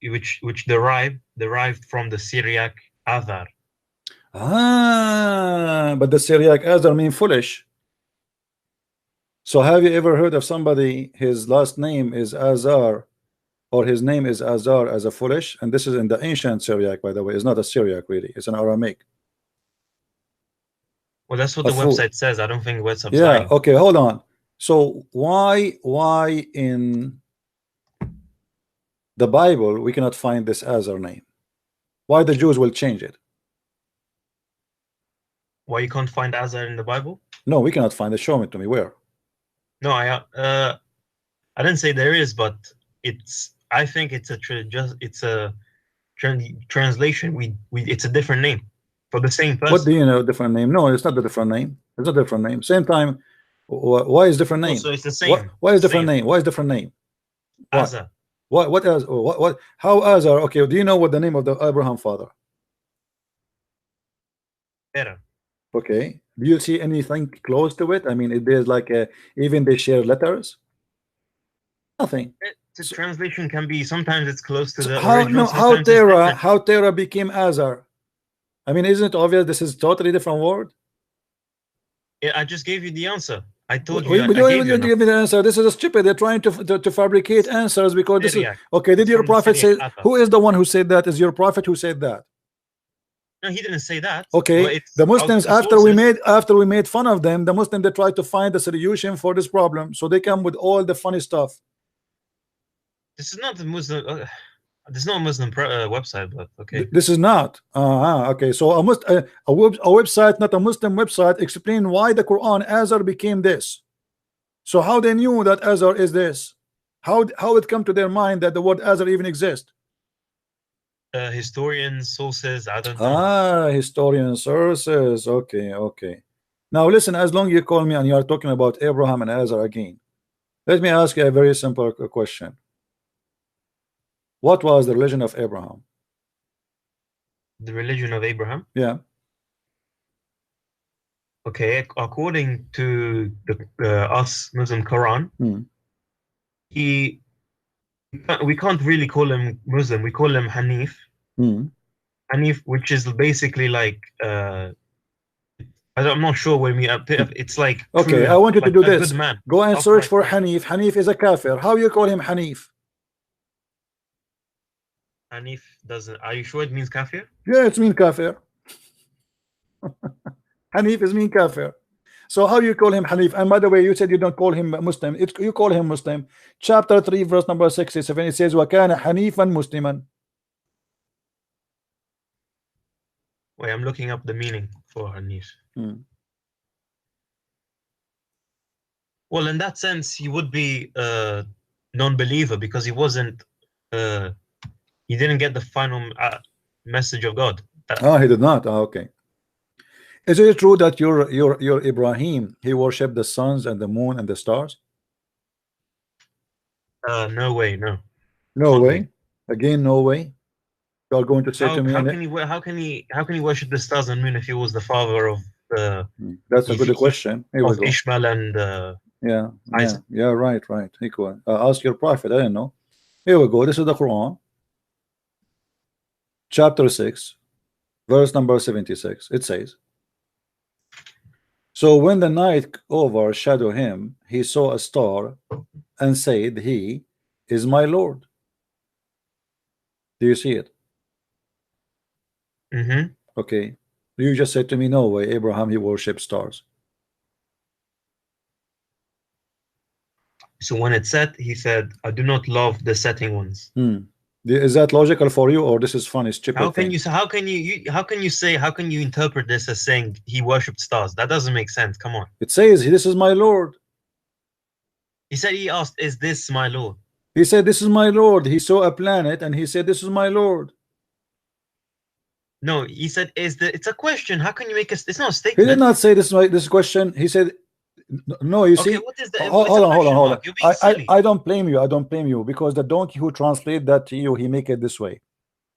which derived from the Syriac Azar. Ah, but the Syriac Azar mean foolish. So have you ever heard of somebody his last name is Azar or his name is Azar as a foolish? And this is in the ancient Syriac, by the way. It's not a Syriac really, it's an Aramaic. Well, that's what the website says. I don't think website's yeah lying. Okay, hold on. So why in the Bible we cannot find this Azar name? Why the Jews will change it? Why you can't find Azar in the Bible? No, we cannot find it. Show it to me. Where? No, I didn't say there is, but I think it's a translation. It's a different name for the same person. What do you know? Different name? No, it's not a different name. It's a different name. Same time. Why is different name? Oh, so it's the same. Why is different name? Why is different name? Azar. What else? What? How Azar? Okay. Do you know what the name of the Abraham father? Better. Okay. Do you see anything close to it? I mean, there's like even they share letters. Nothing. The translation can be sometimes it's close to the how original. no how Terah became Azar? I mean, isn't it obvious this is totally different word? Yeah, I just gave you the answer. I told you. I don't even give me the answer. This is stupid. They're trying to fabricate answers because this is okay. Did your prophet say? Who is the one who said that? Is your prophet who said that? No, he didn't say that. Okay, the Muslims after we made fun of them, the Muslims they try to find the solution for this problem, so they come with all the funny stuff. This is not the Muslim. This is not a Muslim website, but okay. This is not. Okay, so a website, not a Muslim website, explain why the Quran Azar became this. So how they knew that Azar is this? How it come to their mind that the word Azar even exists? Historians, sources, I don't know. Historian sources. Okay. Now listen, as long as you call me and you are talking about Abraham and Azar again, let me ask you a very simple question. What was the religion of Abraham? The religion of Abraham? Yeah. Okay, according to the us Muslim Quran, he we can't really call him Muslim. We call him Hanif. Hanif, which is basically like I'm not sure when we it's like Okay, true, I want you to like do a good this. man, Go and search upright for man. Hanif. Hanif is a kafir. How you call him Hanif? Hanif doesn't. Are you sure it means kafir? Yeah, it's mean kafir. Hanif is mean kafir. So how you call him Hanif? And by the way, you said you don't call him Muslim. You call him Muslim. Chapter 3, verse number 67. It says, وَكَانَ حَنِيفًا مُسْلِمًا. Wait, I'm looking up the meaning for Hanif. Well, in that sense, he would be a non-believer because he wasn't. He didn't get the final message of God. He did not. Okay. Is it true that your Ibrahim, he worshipped the suns and the moon and the stars? No way, no. No Can't way. be. Again, no way. You are going to say to me, How can he worship the stars and moon if he was the father of that's a good question. Here we of go. Ishmael and Isaac? Yeah, right. Equal. Ask your prophet. I don't know. Here we go. This is the Quran, chapter 6, verse number 76. It says, so when the night overshadowed him, he saw a star and said, he is my Lord. Do you see it? Okay. You just said to me, no way, Abraham, he worshipped stars. So when it set, he said, I do not love the setting ones. Is that logical for you, or this is funny, stupid how can thing? how can you interpret this as saying he worshipped stars? That doesn't make sense. Come on. It says, this is my Lord. He said, he asked, is this my Lord? He said, this is my Lord. He saw a planet and he said, this is my Lord. No, he said, it's a question. How can you make it's not a He statement? did not say this question. He said, no, you see. What is the hold on. You're being silly. I don't blame you because the donkey who translate that to you, he make it this way.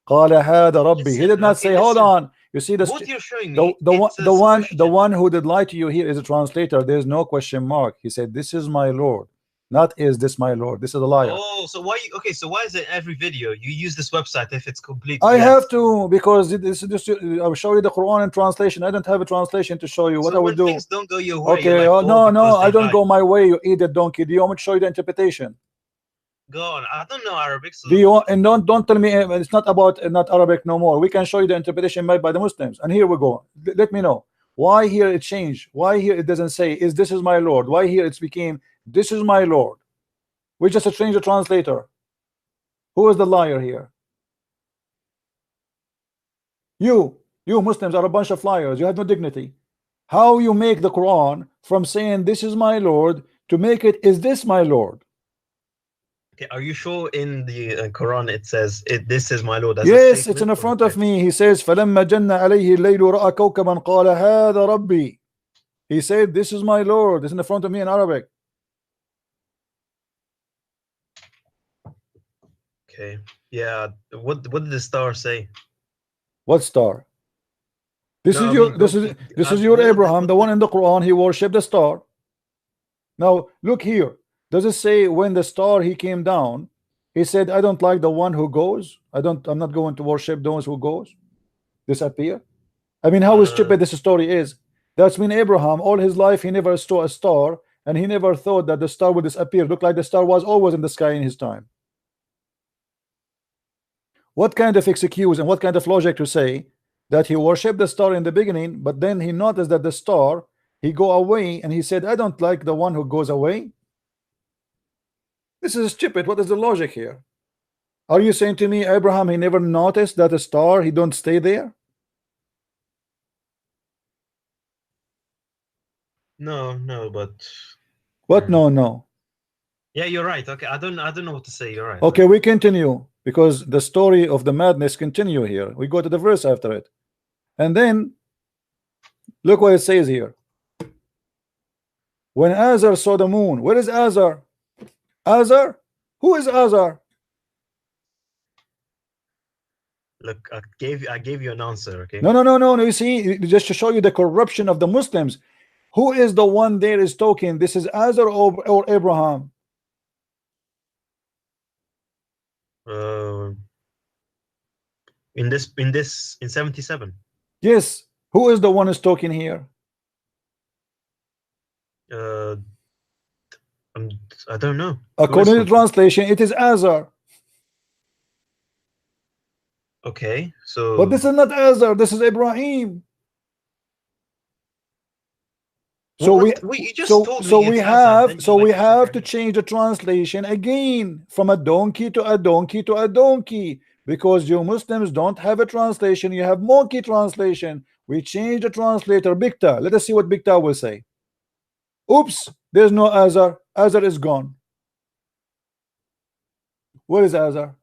قال هذا ربي. He did not say, hold on. You see what you're showing me, the one who did lie to you here is a translator. There's no question mark. He said, this is my Lord, not is this my Lord. This is a liar. Oh, so why is it every video you use this website if it's complete? I have to, because this I'll show you the Quran in translation. I don't have a translation to show you what I would do. Things don't go your way. Okay, like, no, I don't go my way. You idiot donkey. Do you want me to show you the interpretation? Go on. I don't know Arabic. So do you want, and don't tell me it's not about not Arabic no more. We can show you the interpretation made by the Muslims. And here we go. Let me know why here it changed. Why here it doesn't say is this is my Lord. Why here it's became this is my Lord. We just changed the translator. Who is the liar here? You Muslims are a bunch of liars. You have no dignity. How you make the Quran from saying this is my Lord to make it is this my Lord? Okay, are you sure in the Quran it says this is my Lord? Yes, it's in the front of me. He says فَلَمَّا جَنَّ عَلَيْهِ اللَّيْلُ رَأَى كَوْكَبًا قَالَ هَذَا رَبِّي. He said this is my Lord. It's in the front of me in Arabic. Okay. Yeah. What did the star say? What star? This is your Abraham, the one in the Quran. He worshipped the star. Now look here. Does it say when the star he came down, he said, I don't like the one who goes. I'm not going to worship those who goes, disappear. I mean, how stupid this story is. That's mean Abraham all his life he never saw a star, and he never thought that the star would disappear. Look like the star was always in the sky in his time. What kind of excuse and what kind of logic to say that he worshipped the star in the beginning, but then he noticed that the star he go away and he said, I don't like the one who goes away? This is stupid. What is the logic here? Are you saying to me Abraham he never noticed that a star he don't stay there? No, but what? No. Yeah, you're right. Okay, I don't know what to say. You're right. Okay, we continue because the story of the madness continue here. We go to the verse after it, and then look what it says here. When Azar saw the moon, where is Azar? Azar? Who is Azar? Look, I gave you an answer. Okay. No. You see, just to show you the corruption of the Muslims. Who is the one there is talking? This is Azar or Abraham? In 77. Yes. Who is the one is talking here? I don't know. According to the translation, it is Azar. Okay, so but this is not Azar. This is Ibrahim. So we have to change the translation again from a donkey to a donkey to a donkey, because you Muslims don't have a translation. You have monkey translation. We change the translator. Bikta. Let us see what Bikta will say. Oops, there's no Azar. Azar is gone. Where is Azar?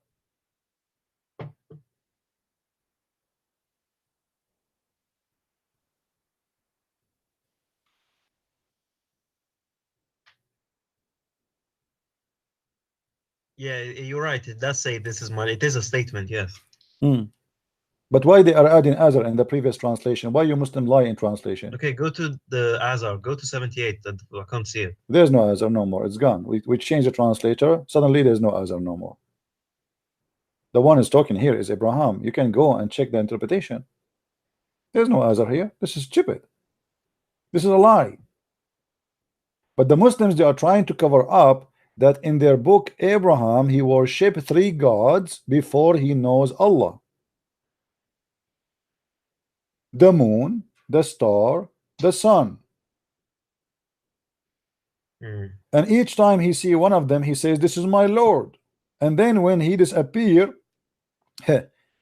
Yeah, you're right. It does say this is my. It is a statement, yes. But why they are adding Azar in the previous translation? Why you Muslim lie in translation? Okay, go to the Azar. Go to 78. I can't see it. There's no Azar no more. It's gone. We changed the translator. Suddenly there's no Azar no more. The one is talking here is Abraham. You can go and check the interpretation. There's no Azar here. This is stupid. This is a lie. But the Muslims, they are trying to cover up that in their book Abraham, he worshipped 3 gods before he knows Allah: the moon, the star, the sun. And each time he see one of them, he says, this is my Lord. And then when he disappear,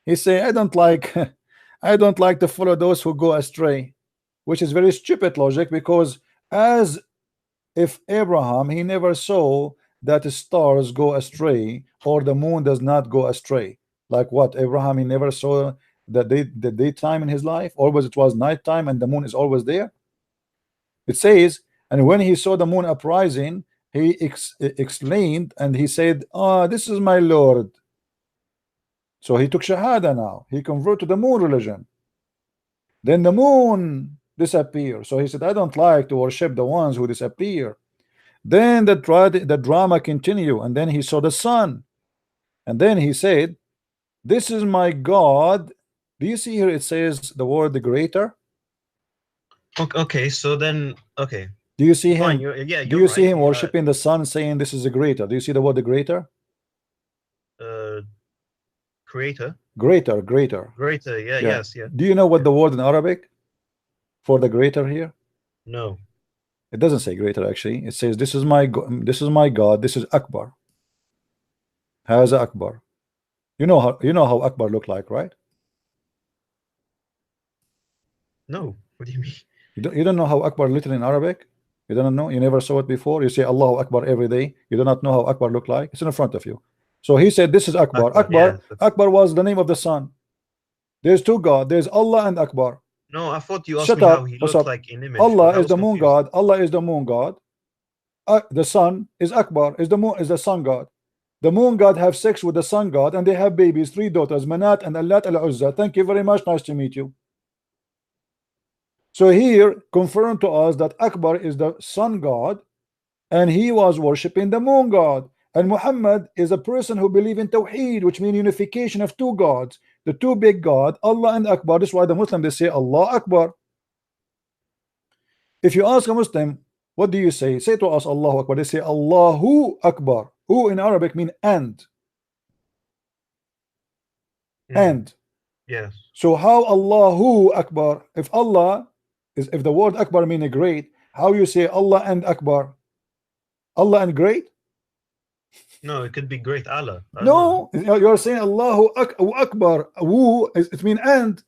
he say, I don't like to follow those who go astray, which is very stupid logic, because as if Abraham, he never saw that the stars go astray or the moon does not go astray. Like what? Abraham, he never saw the daytime in his life. Always it was nighttime and the moon is always there. It says, and when he saw the moon uprising, he exclaimed and he said, this is my Lord. So he took Shahada now. He converted to the moon religion. Then the moon disappeared. So he said, I don't like to worship the ones who disappear. Then the drama continued, and then he saw the sun. And then he said, this is my God. Do you see here it says the word the greater? Okay, so then, okay. Do you see him? Do you see him worshiping the sun, saying this is a greater? Do you see the word the greater? Creator. Greater. Yeah. Yes. Do you know what the word in Arabic for the greater here? No. It doesn't say greater actually. It says this is my God. This is Akbar. Haza Akbar. You know how Akbar look like, right? No. What do you mean? You don't know how Akbar literally in Arabic? You don't know? You never saw it before? You say Allahu Akbar every day. You do not know how Akbar look like? It's in front of you. So he said this is Akbar. Akbar was the name of the sun. There's 2 gods. There's Allah and Akbar. No, I thought you asked me how he looked like in image. Allah is the moon god. Allah is the moon god. The sun is Akbar. Is the sun god. The moon god have sex with the sun god, and they have babies, 3 daughters, Manat and Allat al-Uzza. Thank you very much. Nice to meet you. So here confirmed to us that Akbar is the sun god, and he was worshiping the moon god. And Muhammad is a person who believes in Tawheed, which means unification of 2 gods, the 2 big God, Allah and Akbar. That's why the Muslim, they say Allah Akbar. If you ask a Muslim, what do you say? Say to us Allahu Akbar. They say Allahu Akbar. Who in Arabic mean and. And. Yes. So how Allahu Akbar? If the word Akbar mean great, how you say Allah and Akbar? Allah and great? No, it could be great Allah. No, you're saying Allahu Akbar. Woo, it means and.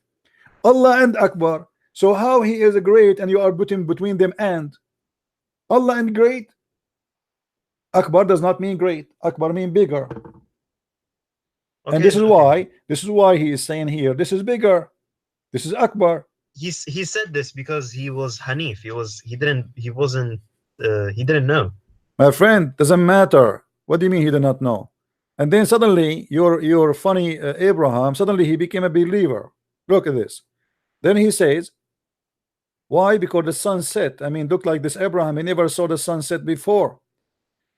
Allah and Akbar. So how he is great and you are putting between them and. Allah and great. Akbar does not mean great. Akbar mean bigger. Okay, and this is why he is saying here, this is bigger. This is Akbar. He said this because he was Hanif. He didn't know. My friend, doesn't matter. What do you mean he did not know? And then suddenly your funny Abraham, suddenly he became a believer. Look at this. Then he says, Why? Because the sun set. I mean, look like this Abraham, he never saw the sunset before.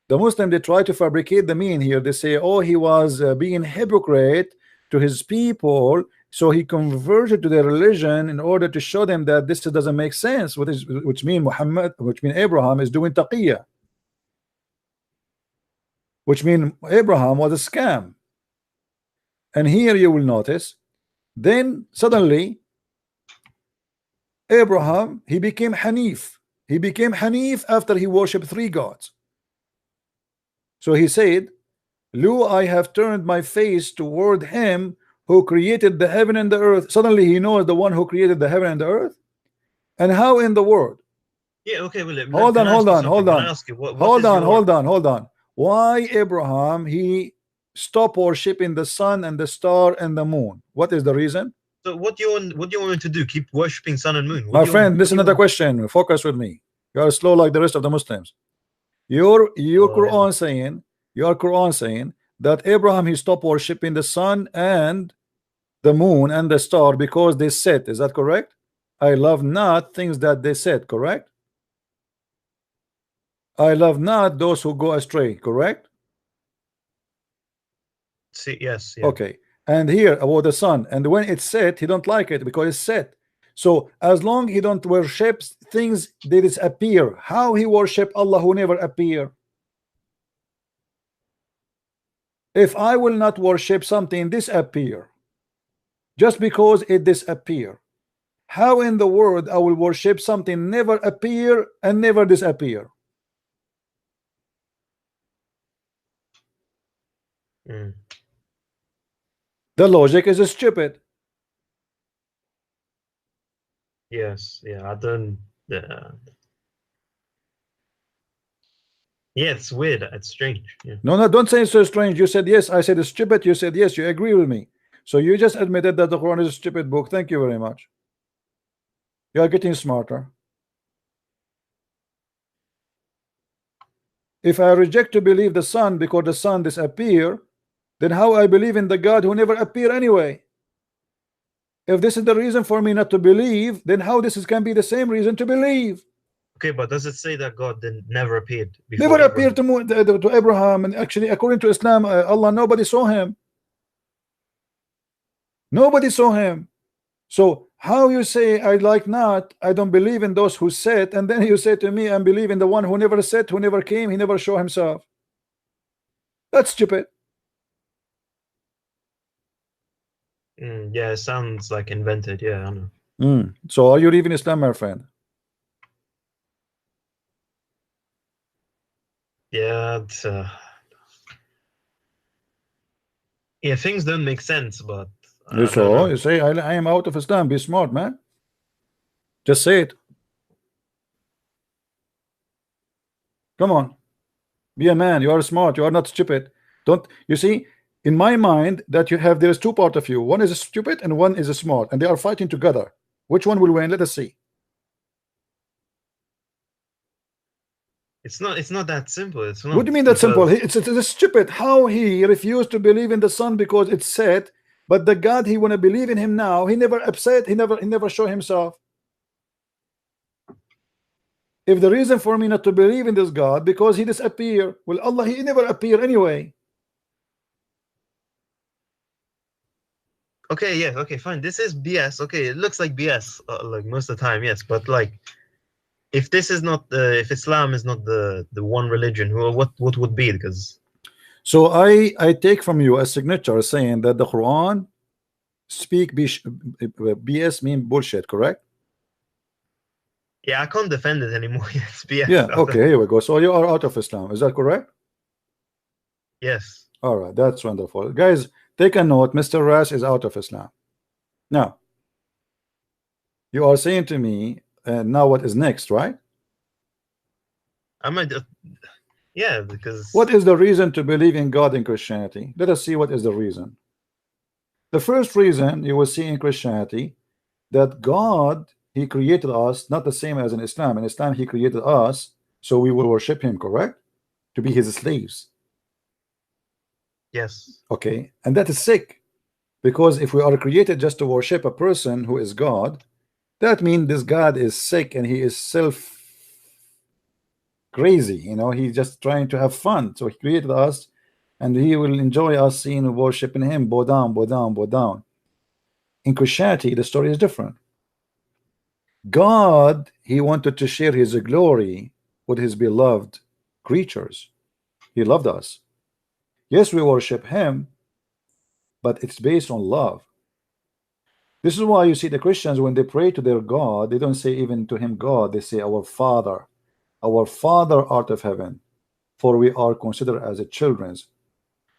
The Muslim, they try to fabricate the meaning here. They say, oh, he was being hypocrite to his people, so he converted to their religion in order to show them that this doesn't make sense, which mean Abraham is doing taqiyya, which mean Abraham was a scam. And here you will notice, then suddenly Abraham, he became Hanif. He became Hanif after he worshipped 3 gods. So he said, Lo, I have turned my face toward him who created the heaven and the earth. Suddenly he knows the one who created the heaven and the earth. And how in the world? Yeah, okay, William. Hold on. Why Abraham, he stopped worshiping the sun and the star and the moon? What is the reason? So what do you want me to do? Keep worshipping sun and moon? My friend, this is not a question. Focus with me. You are slow like the rest of the Muslims. Your Quran saying that Abraham, he stopped worshiping the sun and the moon and the star because they set. Is that correct? I love not things that they said, correct? I love not those who go astray, correct? See, yes, yeah. Okay. And here about the sun, and when it's set, he don't like it because it's set. So as long he don't worship things that disappear, how he worship Allah who never appear? If I will not worship something disappear just because it disappear, how in the world I will worship something never appear and never disappear? The logic is stupid. Yes, yeah, I don't. Yeah, it's weird. It's strange. Yeah. No, don't say it's so strange. You said yes. I said it's stupid. You said yes. You agree with me. So you just admitted that the Quran is a stupid book. Thank you very much. You are getting smarter. If I reject to believe the sun because the sun disappear, then how I believe in the God who never appear anyway? If this is the reason for me not to believe, then how this can be the same reason to believe? Okay, but does it say that God never appeared before never appeared to Abraham? And actually, according to Islam, Allah, nobody saw him. Nobody saw him. So how you say I like not, I don't believe in those who said, and then you say to me, I believe in the one who never said, who never came, he never showed himself. That's stupid. Yeah, it sounds like invented. Yeah, I know. So are you leaving Islam, my friend? Yeah, yeah, things don't make sense, but so you say I am out of Islam. Be smart, man. Just say it. Come on, be a man. You are smart. You are not stupid. Don't you see? In my mind, that you have, there is 2 parts of you. One is a stupid and one is a smart, and they are fighting together. Which one will win? Let us see. It's not that simple. It's not. What do you mean that simple? It's stupid. How he refused to believe in the sun because it's said, but the God he want to believe in him now, he never upset. He never show himself. If the reason for me not to believe in this God because he disappear, well, Allah, he never appear anyway. Okay, yeah, okay, fine. This is BS. Okay, it looks like BS like most of the time, yes. But like, if this is not if Islam is not the one religion, what would be? Because so I take from you a signature saying that the Quran speak BS mean bullshit, correct? Yeah, I can't defend it anymore. It's BS. Yeah, okay, here we go. So you are out of Islam, is that correct? Yes. All right, that's wonderful, guys. Take a note. Mr. Rash is out of Islam. Now you are saying to me, now what is next, right? I might yeah, because what is the reason to believe in God in Christianity? Let us see what is the reason. The first reason you will see in Christianity, that God, he created us, not the same as in Islam. In Islam, he created us so we will worship him, correct? To be his slaves. Yes. Okay, and that is sick, because if we are created just to worship a person who is God, That means this God is sick and he is self crazy, you know, he's just trying to have fun. So he created us and he will enjoy us seeing and worshiping him. Bow down, bow down, bow down. In Christianity, the story is different. God, he wanted to share his glory with his beloved creatures. He loved us. Yes, we worship him, but it's based on love. This is why you see the Christians, when they pray to their God, they don't say even to him God, they say our Father art of heaven, for we are considered as a children's,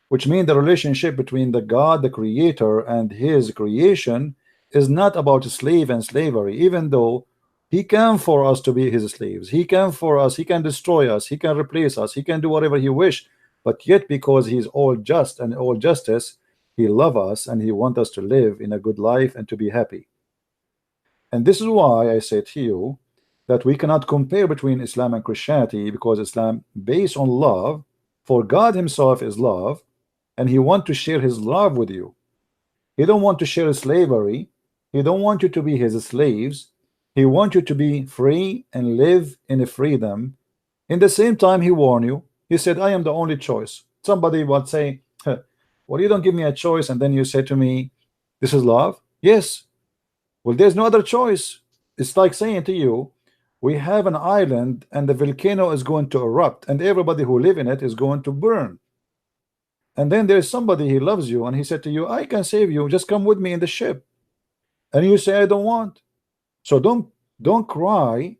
which means the relationship between the God, the creator, and his creation is not about slave and slavery, even though he can for us to be his slaves. He can for us, he can destroy us, he can replace us, he can do whatever he wish, but yet because he's all just and all justice, he loves us and he wants us to live in a good life and to be happy. And this is why I say to you that we cannot compare between Islam and Christianity, because Islam based on love, for God himself is love, and he wants to share his love with you. He don't want to share slavery. He don't want you to be his slaves. He wants you to be free and live in a freedom. In the same time, he warned you. He said, I am the only choice. Somebody would say, well, you don't give me a choice, and then you say to me, this is love? Yes. Well, there's no other choice. It's like saying to you, we have an island and the volcano is going to erupt and everybody who live in it is going to burn. And then there's somebody, he loves you, and he said to you, I can save you, just come with me in the ship. And you say, I don't want. So don't cry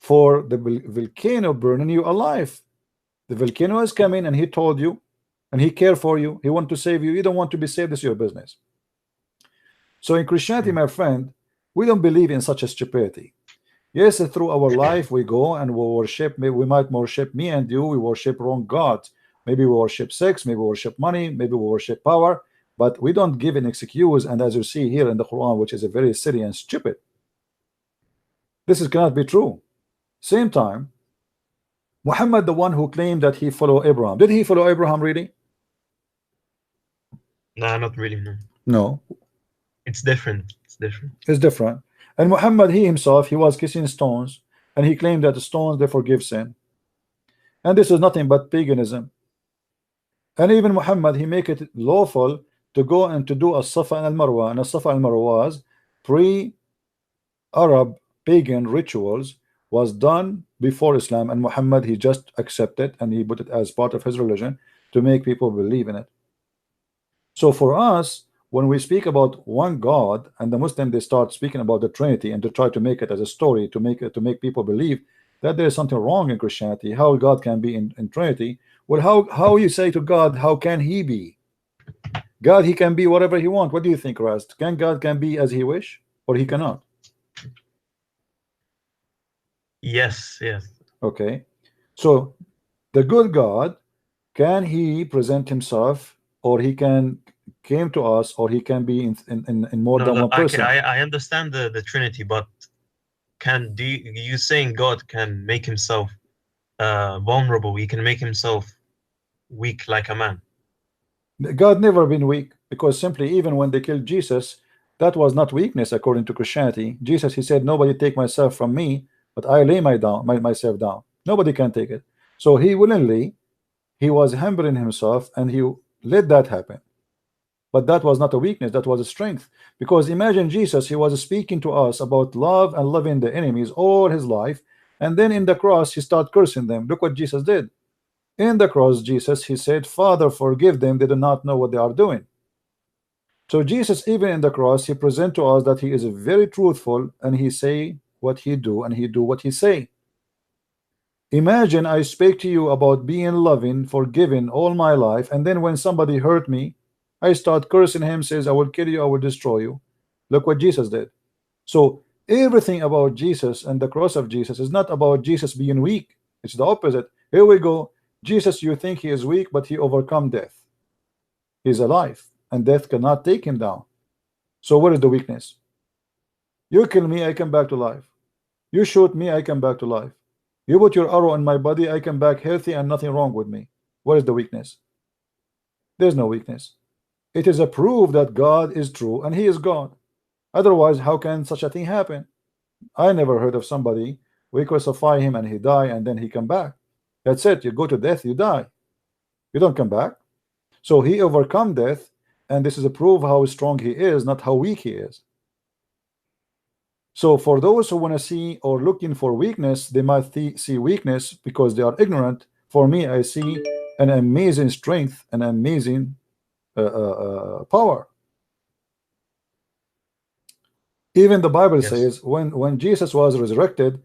for the volcano burning you alive. The volcano is coming and he told you, and he cared for you, he want to save you. You don't want to be saved, this is your business. So in Christianity, my friend, we don't believe in such a stupidity. Yes, through our life we go and we worship, maybe we might worship, me and you, we worship wrong gods. Maybe we worship sex, maybe we worship money, maybe we worship power, but we don't give an excuse. And as you see here in the Quran, which is a very silly and stupid, this cannot be true. Same time, Muhammad, the one who claimed that he followed Abraham, did he follow Abraham really? No, not really, no. No. It's different. It's different. It's different. And Muhammad, he himself, he was kissing stones, and he claimed that the stones, they forgive sin. And this is nothing but paganism. And even Muhammad, he make it lawful to go and to do a Safa and al-Marwa. And a Safa and al-Marwa was pre-Arab pagan rituals, was done before Islam, and Muhammad, he just accepted and he put it as part of his religion to make people believe in it. So for us, when we speak about one God, and the Muslim, they start speaking about the Trinity and to try to make it as a story to make people believe that there is something wrong in Christianity, how God can be in Trinity. Well, how you say to God, how can he be? God, he can be whatever he wants. What do you think, Rast? Can God can be as he wish, or he cannot? Yes. Okay. So the good God, can he present himself, or he can came to us, or he can be in more than one person? I understand the Trinity, but you saying God can make himself vulnerable? He can make himself weak like a man. God never been weak, because simply even when they killed Jesus, that was not weakness according to Christianity. Jesus, he said, nobody take myself from me, but I lay myself down. Nobody can take it. So he willingly, he was humbling himself, and he let that happen. But that was not a weakness, that was a strength. Because imagine Jesus, he was speaking to us about love and loving the enemies all his life, and then in the cross he started cursing them. Look what Jesus did. In the cross, Jesus, he said, Father, forgive them, they do not know what they are doing. So Jesus, even in the cross, he present to us that he is very truthful, and he say what he do, and he do what he say. Imagine I speak to you about being loving, forgiving all my life, and then when somebody hurt me, I start cursing him, says, I will kill you, I will destroy you. Look what Jesus did. So everything about Jesus and the cross of Jesus is not about Jesus being weak. It's the opposite. Here we go. Jesus, you think he is weak, but he overcome death. He's alive, and death cannot take him down. So where is the weakness? You kill me, I come back to life. You shoot me, I come back to life. You put your arrow in my body, I come back healthy and nothing wrong with me. Where is the weakness? There's no weakness. It is a proof that God is true and he is God. Otherwise, how can such a thing happen? I never heard of somebody we crucify him and he die and then he come back. That's it. You go to death, you die. You don't come back. So he overcome death, and this is a proof how strong he is, not how weak he is. So for those who want to see or looking for weakness, they might see weakness because they are ignorant. For me, I see an amazing strength, an amazing power. Even the Bible says when Jesus was resurrected,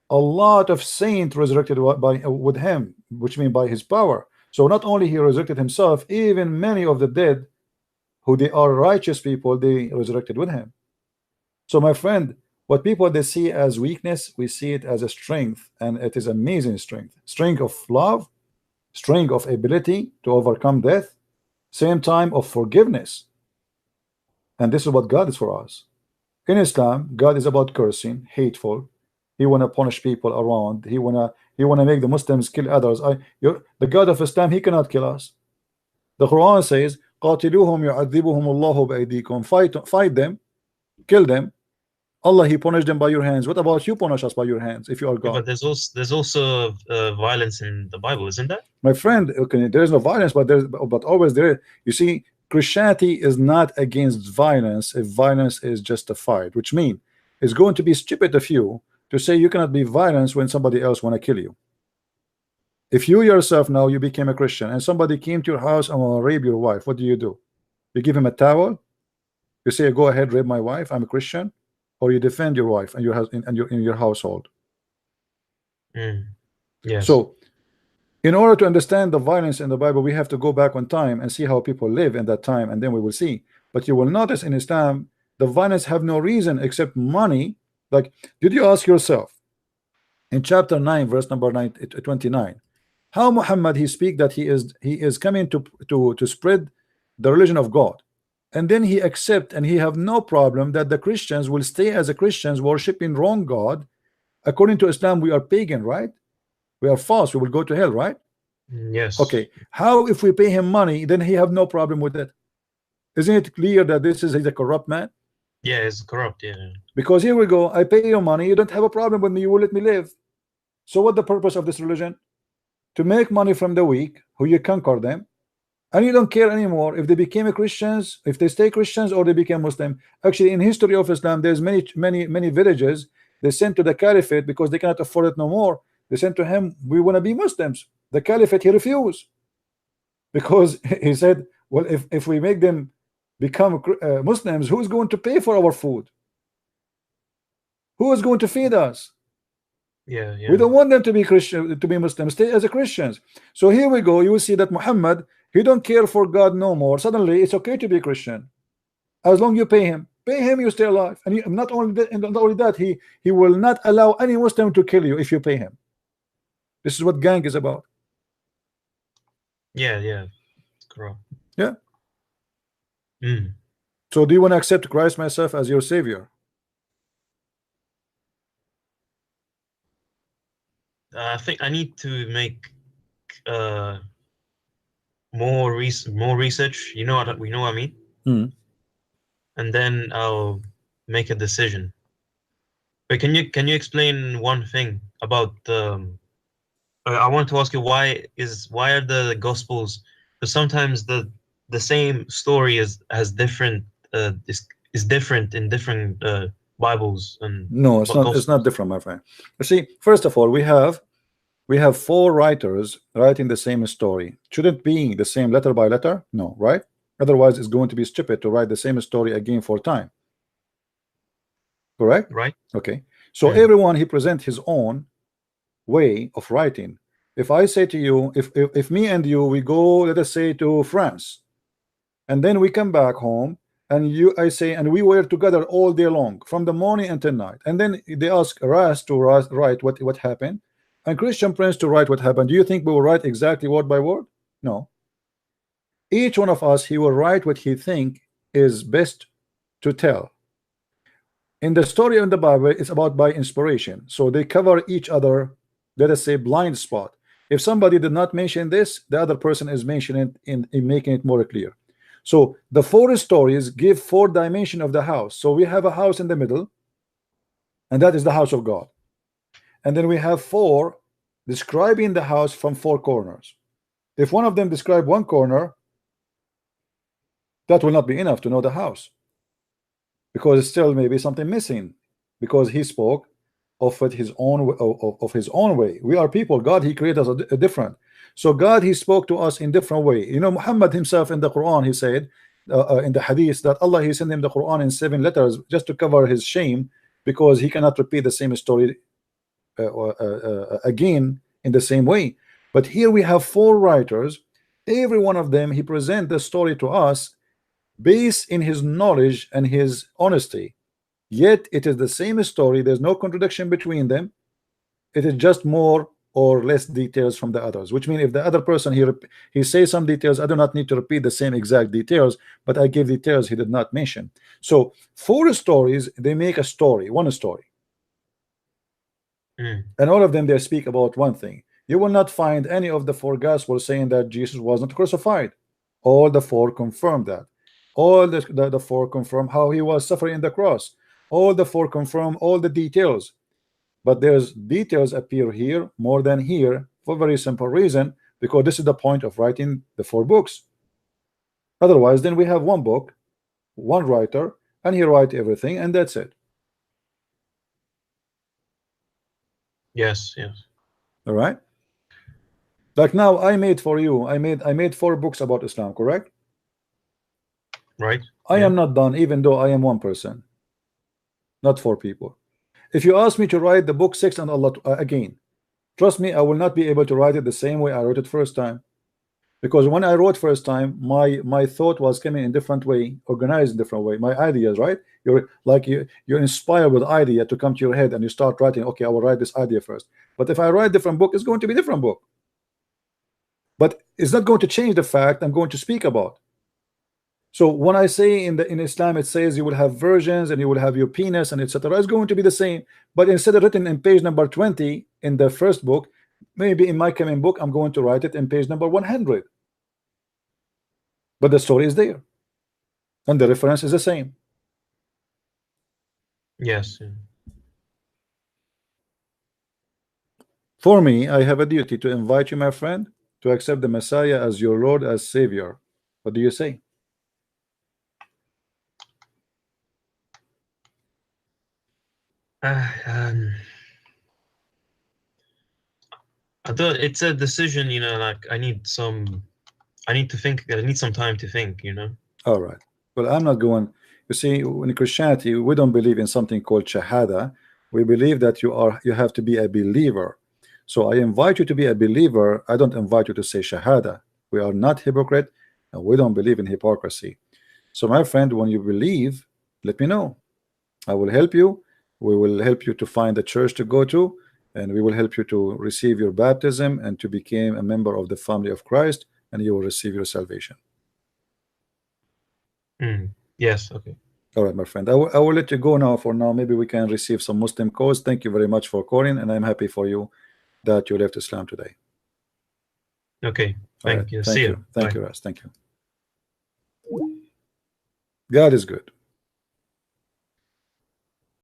a lot of saints resurrected with him, which means by his power. So not only he resurrected himself, even many of the dead, who they are righteous people, they resurrected with him. So my friend, what people they see as weakness, we see it as a strength, and it is amazing strength. Strength of love, strength of ability to overcome death, same time of forgiveness. And this is what God is for us. In Islam, God is about cursing, hateful. He wanna punish people around. He wanna make the Muslims kill others. The God of Islam, he cannot kill us. The Quran says, قاتلوهم يعذبهم الله بأيديكم. Fight them, kill them. Allah, he punished them by your hands. What about you punish us by your hands if you are God? But there's also violence in the Bible, isn't there? My friend, okay, there is no violence, but always there. You see, Christianity is not against violence if violence is justified, which means it's going to be stupid of you to say you cannot be violent when somebody else want to kill you. If you yourself now you became a Christian and somebody came to your house and will rape your wife, what do? You give him a towel? You say, go ahead, rape my wife, I'm a Christian? Or you defend your wife and in your household? Yes. So in order to understand the violence in the Bible, we have to go back on time and see how people live in that time, and then we will see. But you will notice in Islam, the violence have no reason except money. Like, did you ask yourself in chapter 9, verse number 29, how Muhammad he speak that he is coming to spread the religion of God, and then he accept and he have no problem that the Christians will stay as a Christians worshiping wrong God. According to Islam, we are pagan, right? We are false, we will go to hell, right? Yes. Okay, how if we pay him money, then he have no problem with it? Isn't it clear that he's a corrupt man? Yeah, it's corrupt, yeah. Because here we go, I pay you money, you don't have a problem with me, you will let me live. So what the purpose of this religion? To make money from the weak, who you conquer them, and you don't care anymore if they became Christians, if they stay Christians or they became Muslim. Actually, in history of Islam, there's many villages they sent to the caliphate because they cannot afford it no more. They sent to him, we want to be Muslims. The caliphate, he refused, because he said, well, if we make them become Muslims, who's going to pay for our food? Who is going to feed us? Yeah. We don't want them to be Christian, to be Muslims. Stay as a Christians. So here we go. You will see that Muhammad, he don't care for God no more. Suddenly, it's okay to be Christian as long you pay him. Pay him, you stay alive. And not only that, he will not allow any Muslim to kill you if you pay him. This is what gang is about. Yeah. Correct. Yeah. So do you want to accept Christ myself as your savior? I think I need to make more research. You know what I mean? And then I'll make a decision. But can you explain one thing about I want to ask you why are the Gospels? Because sometimes the same story has different is different in different Bibles and no, it's not. Gospels. It's not different, my friend. You see, first of all, we have 4 writers writing the same story. Shouldn't be the same letter by letter? No, right? Otherwise, it's going to be stupid to write the same story again 4 times. Correct? Right. Okay. So everyone he presents his own way of writing. If I say to you, if me and you we go, let us say, to France, and then we come back home, and I say, and we were together all day long from the morning until night, and then they ask Ras to write what happened, and Christian Prince to write what happened. Do you think we will write exactly word by word? No. Each one of us, he will write what he think is best to tell. In the story in the Bible, it's about by inspiration, so they cover each other, let us say, blind spot. If somebody did not mention this, the other person is mentioning it in making it more clear. So the 4 stories give 4 dimensions of the house. So we have a house in the middle, and that is the house of God. And then we have 4 describing the house from 4 corners. If one of them describe one corner, that will not be enough to know the house, because still maybe something missing, because he spoke of it his own of his own way. We are people. God, he created us a different. So God, he spoke to us in different way. You know, Muhammad himself in the Quran, he said in the hadith that Allah, he sent him the Quran in 7 letters just to cover his shame, because he cannot repeat the same story again in the same way. But here we have 4 writers. Every one of them, he present the story to us based in his knowledge and his honesty. Yet it is the same story. There's no contradiction between them. It is just more or less details from the others, which means if the other person he says some details, I do not need to repeat the same exact details, but I give details he did not mention. So 4 stories, they make a story, one story. And all of them, they speak about one thing. You will not find any of the 4 gospels saying that Jesus was not crucified. All the 4 confirm that. All the 4 confirm how he was suffering in the cross. All the 4 confirm all the details. But there's details appear here more than here for a very simple reason, because this is the point of writing the 4 books. Otherwise, then we have one book, one writer, and he write everything, and that's it. Yes, yes. All right. Like now, I made for you. I made 4 books about Islam, correct? Right. I am not done, even though I am one person, not 4 people. If you ask me to write the book 6 and Allah again, trust me, I will not be able to write it the same way I wrote it first time, because when I wrote first time, my thought was coming in different way, organized in different way. My ideas, right? You're inspired with idea to come to your head, and you start writing. Okay, I will write this idea first. But if I write different book, it's going to be different book. But it's not going to change the fact I'm going to speak about. So when I say in Islam, it says you will have versions and you will have your penis and etc. It's going to be the same, but instead of written in page number 20 in the first book, maybe in my coming book I'm going to write it in page number 100. But the story is there, and the reference is the same. Yes. For me, I have a duty to invite you, my friend, to accept the Messiah as your Lord, as Savior. What do you say? I thought it's a decision, you know, like I need to think. I need some time to think, you know. All right. Well, I'm not going. You see, in Christianity, we don't believe in something called shahada. We believe that you have to be a believer. So I invite you to be a believer. I don't invite you to say shahada. We are not hypocrite, and we don't believe in hypocrisy. So my friend, when you believe, let me know. I will help you. We will help you to find a church to go to, and we will help you to receive your baptism and to become a member of the family of Christ, and you will receive your salvation. Yes, okay. All right, my friend. I will let you go now. For now, maybe we can receive some Muslim calls. Thank you very much for calling, and I'm happy for you that you left Islam today. Okay, thank you. Thank See you. you. Thank you, Ras. Thank you. God is good.